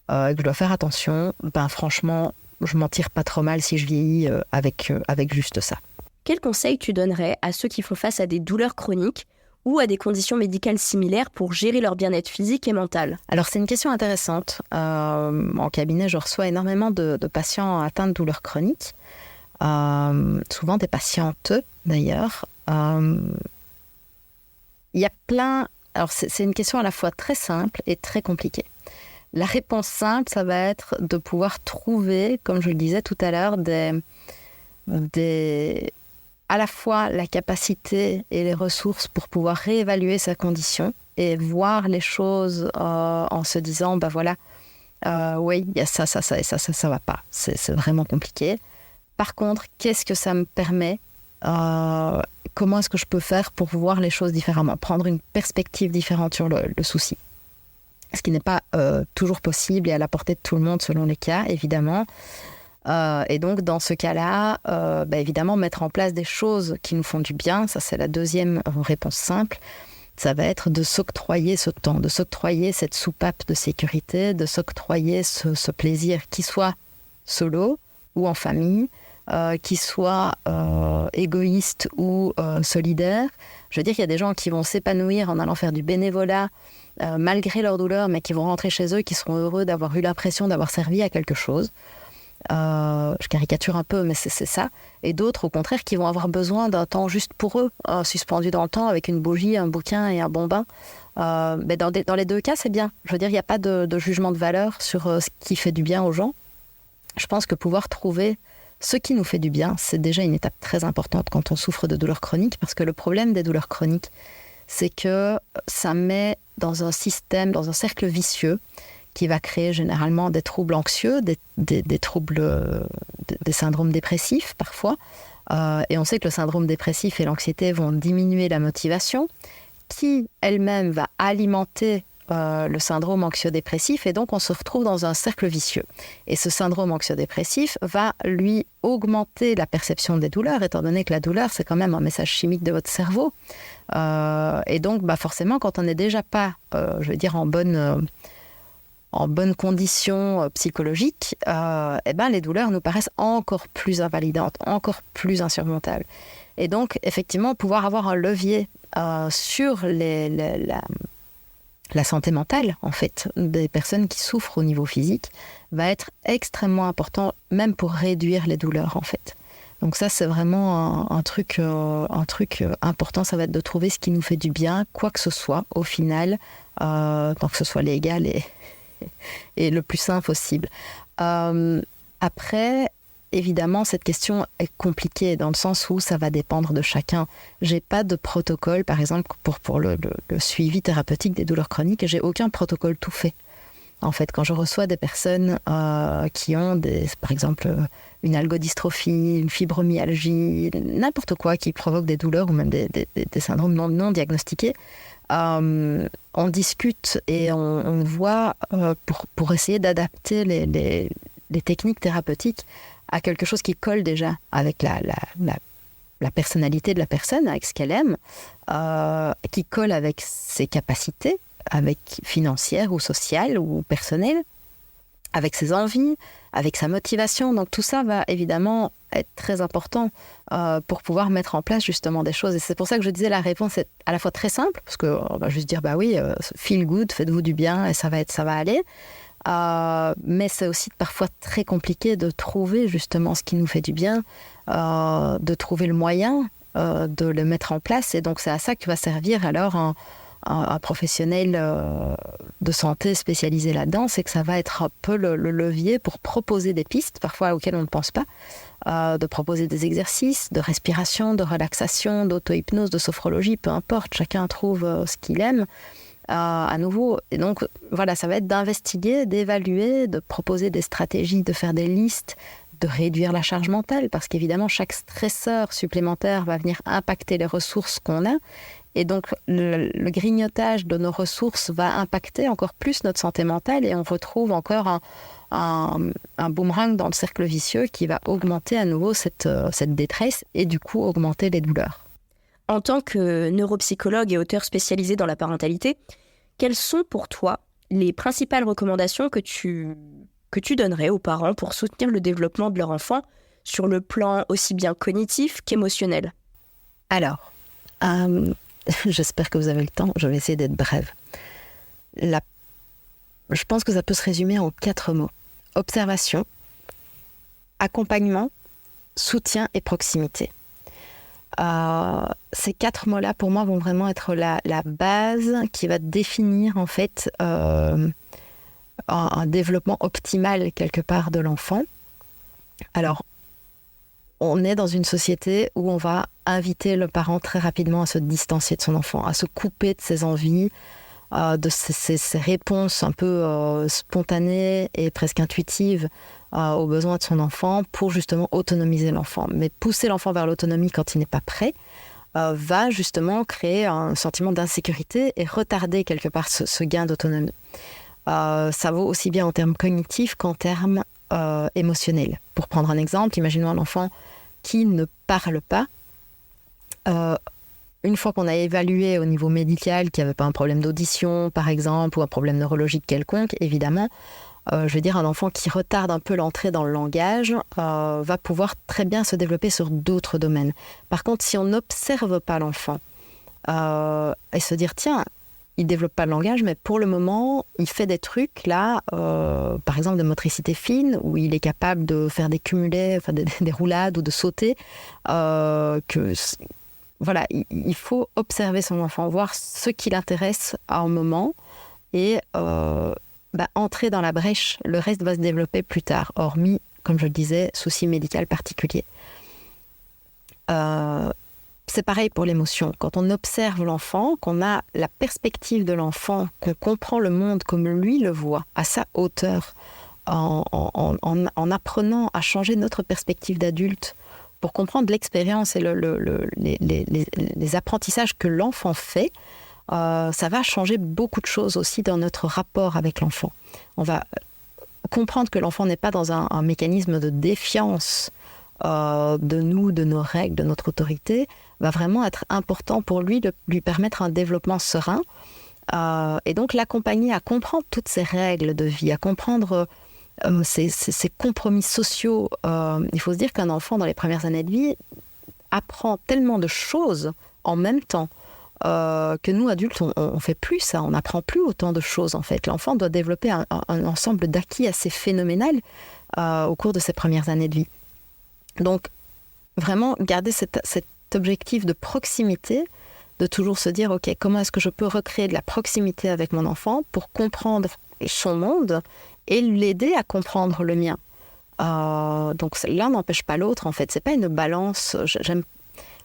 que je dois faire attention, franchement, je m'en tire pas trop mal si je vieillis avec juste ça. Quel conseil tu donnerais à ceux qui font face à des douleurs chroniques ou à des conditions médicales similaires pour gérer leur bien-être physique et mental ? Alors c'est une question intéressante. En cabinet, je reçois énormément de patients atteints de douleurs chroniques, souvent des patientes d'ailleurs. Il y a plein... Alors c'est une question à la fois très simple et très compliquée. La réponse simple, ça va être de pouvoir trouver, comme je le disais tout à l'heure, à la fois la capacité et les ressources pour pouvoir réévaluer sa condition et voir les choses en se disant, oui, il y a ça et ça va pas. C'est vraiment compliqué. Par contre, qu'est-ce que ça me permet comment est-ce que je peux faire pour voir les choses différemment, prendre une perspective différente sur le souci. Ce qui n'est pas toujours possible et à la portée de tout le monde selon les cas, évidemment. Et donc, dans ce cas-là, évidemment, mettre en place des choses qui nous font du bien, ça c'est la deuxième réponse simple, ça va être de s'octroyer ce temps, de s'octroyer cette soupape de sécurité, de s'octroyer ce plaisir, qui soit solo ou en famille, qui soit égoïste ou solidaire. Je veux dire qu'il y a des gens qui vont s'épanouir en allant faire du bénévolat, malgré leur douleur, mais qui vont rentrer chez eux, qui seront heureux d'avoir eu l'impression d'avoir servi à quelque chose. Je caricature un peu, mais c'est ça. Et d'autres, au contraire, qui vont avoir besoin d'un temps juste pour eux, suspendu dans le temps, avec une bougie, un bouquin et un bon bain. Mais dans les deux cas, c'est bien. Je veux dire, il n'y a pas de jugement de valeur sur ce qui fait du bien aux gens. Je pense que pouvoir trouver ce qui nous fait du bien, c'est déjà une étape très importante quand on souffre de douleurs chroniques, parce que le problème des douleurs chroniques, c'est que ça met dans un système, dans un cercle vicieux, qui va créer généralement des troubles anxieux, des troubles, des syndromes dépressifs parfois. Et on sait que le syndrome dépressif et l'anxiété vont diminuer la motivation, qui elle-même va alimenter le syndrome anxio-dépressif, et donc on se retrouve dans un cercle vicieux. Et ce syndrome anxio-dépressif va lui augmenter la perception des douleurs, étant donné que la douleur, c'est quand même un message chimique de votre cerveau. Et donc, forcément, quand on n'est déjà pas, en bonne condition psychologique, les douleurs nous paraissent encore plus invalidantes, encore plus insurmontables. Et donc, effectivement, pouvoir avoir un levier sur la santé mentale, en fait, des personnes qui souffrent au niveau physique, va être extrêmement important, même pour réduire les douleurs, en fait. Donc ça, c'est vraiment un truc important, ça va être de trouver ce qui nous fait du bien, quoi que ce soit, au final, tant que ce soit légal et le plus sain possible. Après, évidemment, cette question est compliquée dans le sens où ça va dépendre de chacun. J'ai pas de protocole, par exemple, pour le suivi thérapeutique des douleurs chroniques, et j'ai aucun protocole tout fait. En fait, quand je reçois des personnes qui ont, par exemple, une algodystrophie, une fibromyalgie, n'importe quoi qui provoque des douleurs ou même des syndromes non diagnostiqués, on discute et on voit pour essayer d'adapter les techniques thérapeutiques à quelque chose qui colle déjà avec la personnalité de la personne, avec ce qu'elle aime, qui colle avec ses capacités, avec financières ou sociales ou personnelles, avec ses envies, avec sa motivation. Donc tout ça va évidemment être très important pour pouvoir mettre en place justement des choses. Et c'est pour ça que je disais la réponse est à la fois très simple, parce qu'on va juste dire feel good, faites-vous du bien et ça va aller. Mais c'est aussi parfois très compliqué de trouver justement ce qui nous fait du bien, de trouver le moyen de le mettre en place. Et donc c'est à ça que va servir alors un professionnel de santé spécialisé là-dedans, c'est que ça va être un peu le levier pour proposer des pistes, parfois auxquelles on ne pense pas, de proposer des exercices de respiration, de relaxation, d'auto-hypnose, de sophrologie, peu importe, chacun trouve ce qu'il aime. À nouveau, et donc voilà, ça va être d'investiguer, d'évaluer, de proposer des stratégies, de faire des listes, de réduire la charge mentale, parce qu'évidemment chaque stresseur supplémentaire va venir impacter les ressources qu'on a, et donc le grignotage de nos ressources va impacter encore plus notre santé mentale, et on retrouve encore un boomerang dans le cercle vicieux qui va augmenter à nouveau cette détresse et du coup augmenter les douleurs. En tant que neuropsychologue et auteur spécialisé dans la parentalité, quelles sont pour toi les principales recommandations que tu donnerais aux parents pour soutenir le développement de leur enfant sur le plan aussi bien cognitif qu'émotionnel ? Alors, j'espère que vous avez le temps, je vais essayer d'être brève. Je pense que ça peut se résumer en 4 mots. Observation, accompagnement, soutien et proximité. Ces 4 mots-là, pour moi, vont vraiment être la base qui va définir, en fait, un développement optimal, quelque part, de l'enfant. Alors, on est dans une société où on va inviter le parent très rapidement à se distancier de son enfant, à se couper de ses envies, de ses réponses un peu spontanées et presque intuitives aux besoins de son enfant pour justement autonomiser l'enfant. Mais pousser l'enfant vers l'autonomie quand il n'est pas prêt va justement créer un sentiment d'insécurité et retarder quelque part ce gain d'autonomie. Ça vaut aussi bien en termes cognitifs qu'en termes émotionnels. Pour prendre un exemple, imaginons un enfant qui ne parle pas. Une fois qu'on a évalué au niveau médical qu'il n'y avait pas un problème d'audition, par exemple, ou un problème neurologique quelconque, évidemment, je veux dire, un enfant qui retarde un peu l'entrée dans le langage va pouvoir très bien se développer sur d'autres domaines. Par contre, si on n'observe pas l'enfant et se dire, tiens, il ne développe pas le langage, mais pour le moment, il fait des trucs, là, par exemple, de motricité fine, où il est capable de faire des cumulets, enfin, des roulades ou de sauter, voilà, il faut observer son enfant, voir ce qui l'intéresse à un moment et entrer dans la brèche. Le reste va se développer plus tard, hormis, comme je le disais, souci médical particulier. C'est pareil pour l'émotion. Quand on observe l'enfant, qu'on a la perspective de l'enfant, qu'on comprend le monde comme lui le voit, à sa hauteur, en apprenant à changer notre perspective d'adulte pour comprendre l'expérience et les apprentissages que l'enfant fait, ça va changer beaucoup de choses aussi dans notre rapport avec l'enfant. On va comprendre que l'enfant n'est pas dans un mécanisme de défiance de nous, de nos règles, de notre autorité, va vraiment être important pour lui de lui permettre un développement serein et donc l'accompagner à comprendre toutes ces règles de vie, à comprendre ces compromis sociaux. Il faut se dire qu'un enfant, dans les premières années de vie, apprend tellement de choses en même temps que nous, adultes, on ne fait plus ça. On n'apprend plus autant de choses, en fait. L'enfant doit développer un ensemble d'acquis assez phénoménal au cours de ses premières années de vie. Donc, vraiment, garder cet objectif de proximité, de toujours se dire, OK, comment est-ce que je peux recréer de la proximité avec mon enfant pour comprendre son monde et l'aider à comprendre le mien. Donc l'un n'empêche pas l'autre, en fait. C'est pas une balance.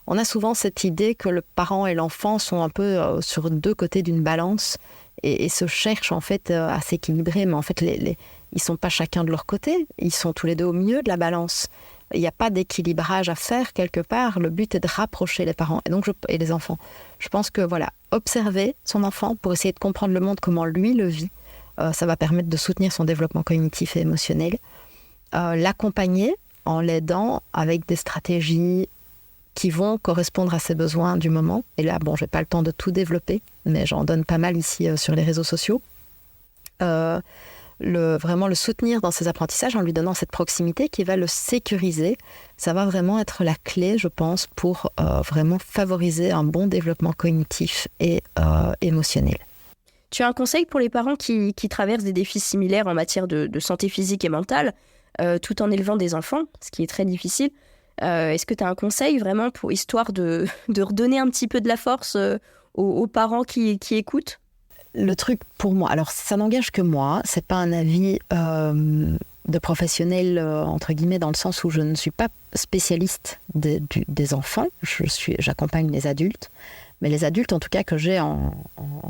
On a souvent cette idée que le parent et l'enfant sont un peu sur deux côtés d'une balance et se cherchent en fait à s'équilibrer. Mais en fait, ils sont pas chacun de leur côté. Ils sont tous les deux au milieu de la balance. Il n'y a pas d'équilibrage à faire quelque part. Le but est de rapprocher les parents et les enfants. Je pense que voilà, observer son enfant pour essayer de comprendre le monde, comment lui le vit, ça va permettre de soutenir son développement cognitif et émotionnel. L'accompagner en l'aidant avec des stratégies qui vont correspondre à ses besoins du moment. Et là, je n'ai pas le temps de tout développer, mais j'en donne pas mal ici sur les réseaux sociaux. Vraiment le soutenir dans ses apprentissages en lui donnant cette proximité qui va le sécuriser. Ça va vraiment être la clé, je pense, pour vraiment favoriser un bon développement cognitif et émotionnel. Tu as un conseil pour les parents qui traversent des défis similaires en matière de santé physique et mentale, tout en élevant des enfants, ce qui est très difficile. Est-ce que tu as un conseil vraiment histoire de redonner un petit peu de la force aux parents qui écoutent ? Le truc pour moi, alors ça n'engage que moi, c'est pas un avis de professionnel entre guillemets, dans le sens où je ne suis pas spécialiste des enfants, j'accompagne les adultes, mais les adultes en tout cas que j'ai en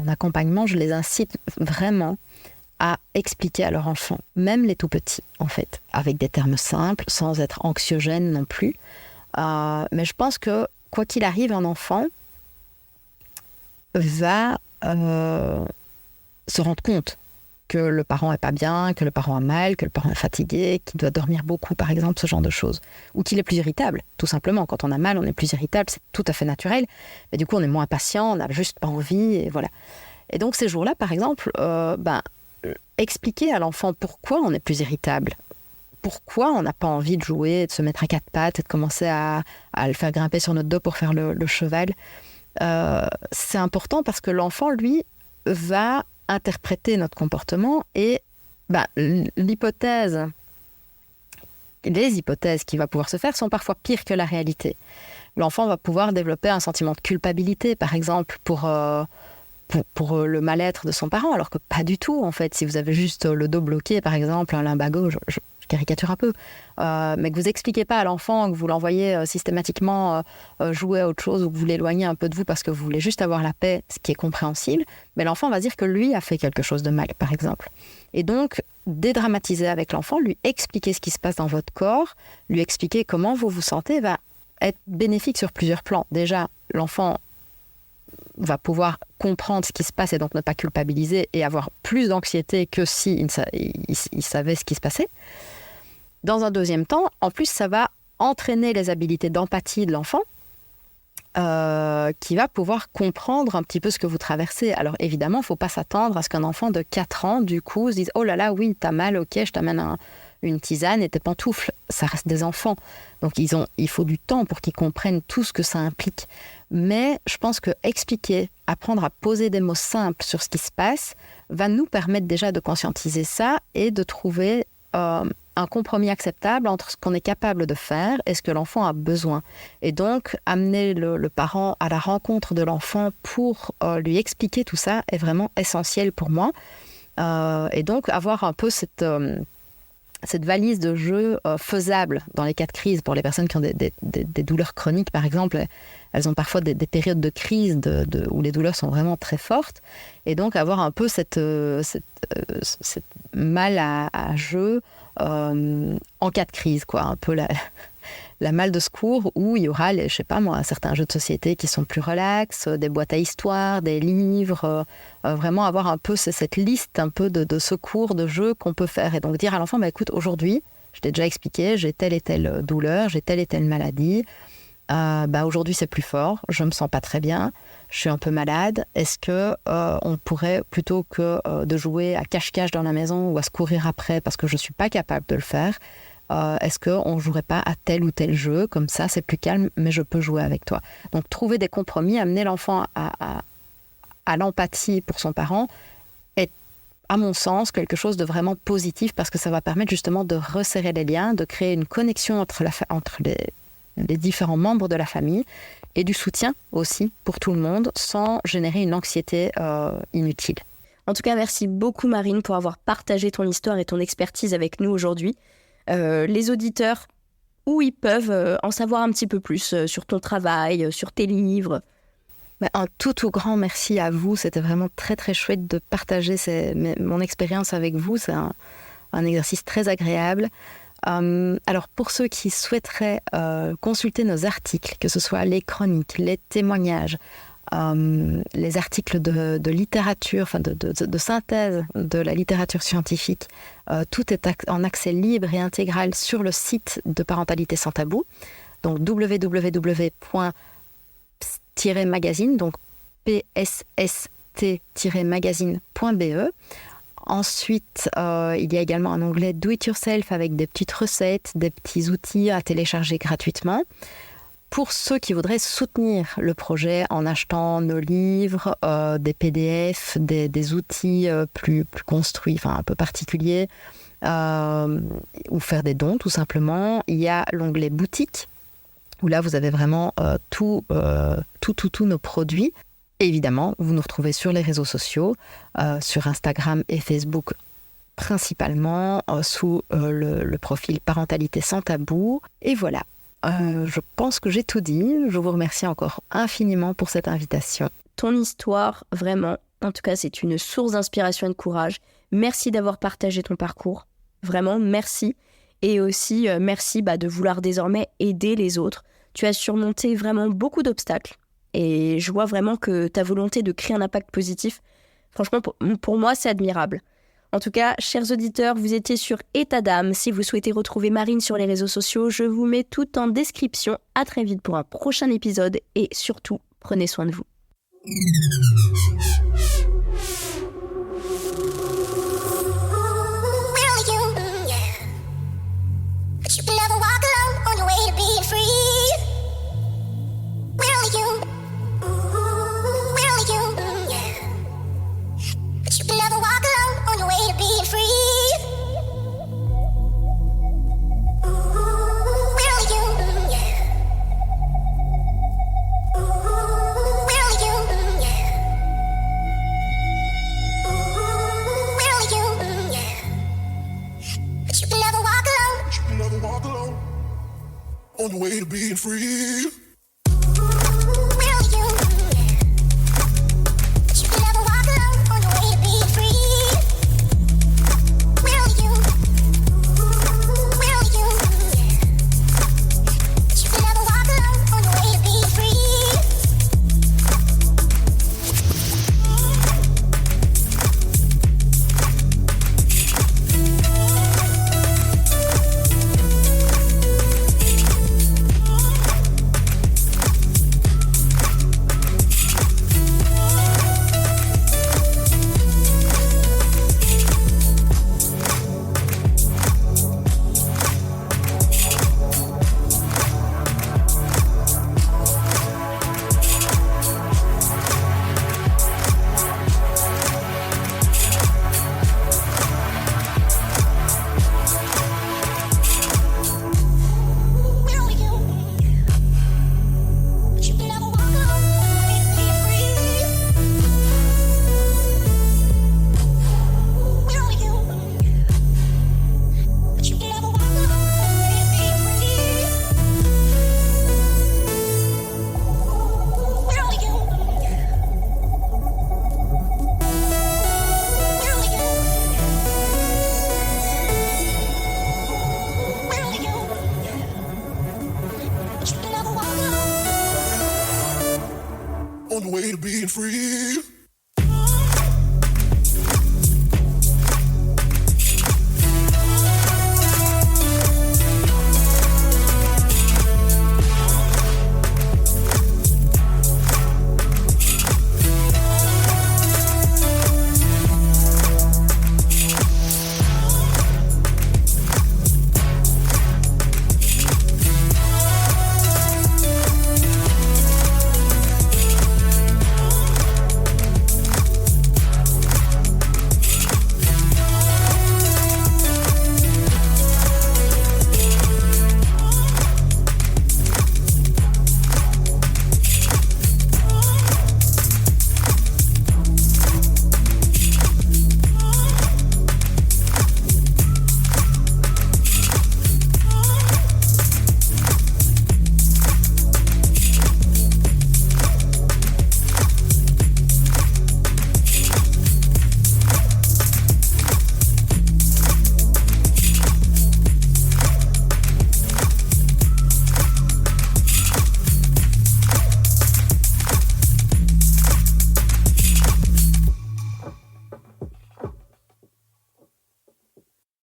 accompagnement, je les incite vraiment à expliquer à leurs enfants, même les tout petits en fait, avec des termes simples, sans être anxiogène non plus. Mais je pense que quoi qu'il arrive, un enfant va se rendre compte que le parent n'est pas bien, que le parent a mal, que le parent est fatigué, qu'il doit dormir beaucoup, par exemple, ce genre de choses. Ou qu'il est plus irritable, tout simplement. Quand on a mal, on est plus irritable, c'est tout à fait naturel. Mais du coup, on est moins patient, on n'a juste pas envie, et voilà. Et donc, ces jours-là, par exemple, expliquer à l'enfant pourquoi on est plus irritable, pourquoi on n'a pas envie de jouer, de se mettre à quatre pattes et de commencer à le faire grimper sur notre dos pour faire le cheval. C'est important parce que l'enfant, lui, va interpréter notre comportement et les hypothèses qui va pouvoir se faire sont parfois pires que la réalité. L'enfant va pouvoir développer un sentiment de culpabilité, par exemple, pour le mal-être de son parent, alors que pas du tout, en fait. Si vous avez juste le dos bloqué, par exemple, un lumbago, je caricature un peu, mais que vous n'expliquez pas à l'enfant, que vous l'envoyez systématiquement jouer à autre chose ou que vous l'éloignez un peu de vous parce que vous voulez juste avoir la paix, ce qui est compréhensible, mais l'enfant va dire que lui a fait quelque chose de mal, par exemple. Et donc, dédramatiser avec l'enfant, lui expliquer ce qui se passe dans votre corps, lui expliquer comment vous vous sentez, va être bénéfique sur plusieurs plans. Déjà, l'enfant va pouvoir comprendre ce qui se passe et donc ne pas culpabiliser et avoir plus d'anxiété que s'il il savait ce qui se passait. Dans un deuxième temps, en plus, ça va entraîner les habiletés d'empathie de l'enfant qui va pouvoir comprendre un petit peu ce que vous traversez. Alors évidemment, il ne faut pas s'attendre à ce qu'un enfant de 4 ans, du coup, se dise « Oh là là, oui, t'as mal, ok, je t'amène une tisane et tes pantoufles. » Ça reste des enfants. Donc il faut du temps pour qu'ils comprennent tout ce que ça implique. Mais je pense que expliquer, apprendre à poser des mots simples sur ce qui se passe, va nous permettre déjà de conscientiser ça et de trouver un compromis acceptable entre ce qu'on est capable de faire et ce que l'enfant a besoin. Et donc, amener le parent à la rencontre de l'enfant pour lui expliquer tout ça est vraiment essentiel pour moi. Et donc, avoir un peu cette valise de jeu faisable dans les cas de crise pour les personnes qui ont des douleurs chroniques, par exemple. Elles ont parfois des périodes de crise où les douleurs sont vraiment très fortes. Et donc, avoir un peu cette malle à jeu en cas de crise, quoi. Un peu la malle de secours où il y aura, je sais pas moi, certains jeux de société qui sont plus relax, des boîtes à histoire, des livres, vraiment avoir un peu cette liste un peu de secours, de jeux qu'on peut faire. Et donc dire à l'enfant, écoute, aujourd'hui, je t'ai déjà expliqué, j'ai telle et telle douleur, j'ai telle et telle maladie. Aujourd'hui c'est plus fort, je me sens pas très bien, je suis un peu malade. Est-ce que on pourrait, plutôt que de jouer à cache-cache dans la maison ou à se courir après parce que je suis pas capable de le faire, est-ce qu'on jouerait pas à tel ou tel jeu, comme ça c'est plus calme mais je peux jouer avec toi. Donc trouver des compromis, amener l'enfant à l'empathie pour son parent est, à mon sens, quelque chose de vraiment positif parce que ça va permettre justement de resserrer les liens, de créer une connexion entre les différents membres de la famille et du soutien aussi pour tout le monde sans générer une anxiété inutile. En tout cas, merci beaucoup Marine pour avoir partagé ton histoire et ton expertise avec nous aujourd'hui. Les auditeurs, où ils peuvent en savoir un petit peu plus sur ton travail, sur tes livres. Un tout grand merci à vous. C'était vraiment très très chouette de partager mon expérience avec vous. C'est un exercice très agréable. Alors pour ceux qui souhaiteraient consulter nos articles, que ce soit les chroniques, les témoignages, les articles de littérature, enfin de synthèse de la littérature scientifique, tout est en accès libre et intégral sur le site de Parentalité sans tabou, donc www.pst-magazine, donc psst-magazine.be. Ensuite, il y a également un onglet Do It Yourself avec des petites recettes, des petits outils à télécharger gratuitement. Pour ceux qui voudraient soutenir le projet en achetant nos livres, des PDF, des outils plus construits, enfin un peu particuliers, ou faire des dons tout simplement, il y a l'onglet Boutique, où là vous avez vraiment tous nos produits. Et évidemment, vous nous retrouvez sur les réseaux sociaux, sur Instagram et Facebook principalement, sous le profil Parentalité sans tabou. Et voilà, je pense que j'ai tout dit. Je vous remercie encore infiniment pour cette invitation. Ton histoire, vraiment, en tout cas, c'est une source d'inspiration et de courage. Merci d'avoir partagé ton parcours. Vraiment, merci. Et aussi, merci de vouloir désormais aider les autres. Tu as surmonté vraiment beaucoup d'obstacles. Et je vois vraiment que ta volonté de créer un impact positif, franchement, pour moi, c'est admirable. En tout cas, chers auditeurs, vous étiez sur État d'âme. Si vous souhaitez retrouver Marine sur les réseaux sociaux, je vous mets tout en description. À très vite pour un prochain épisode. Et surtout, prenez soin de vous. on the way to being free. On the way to being free.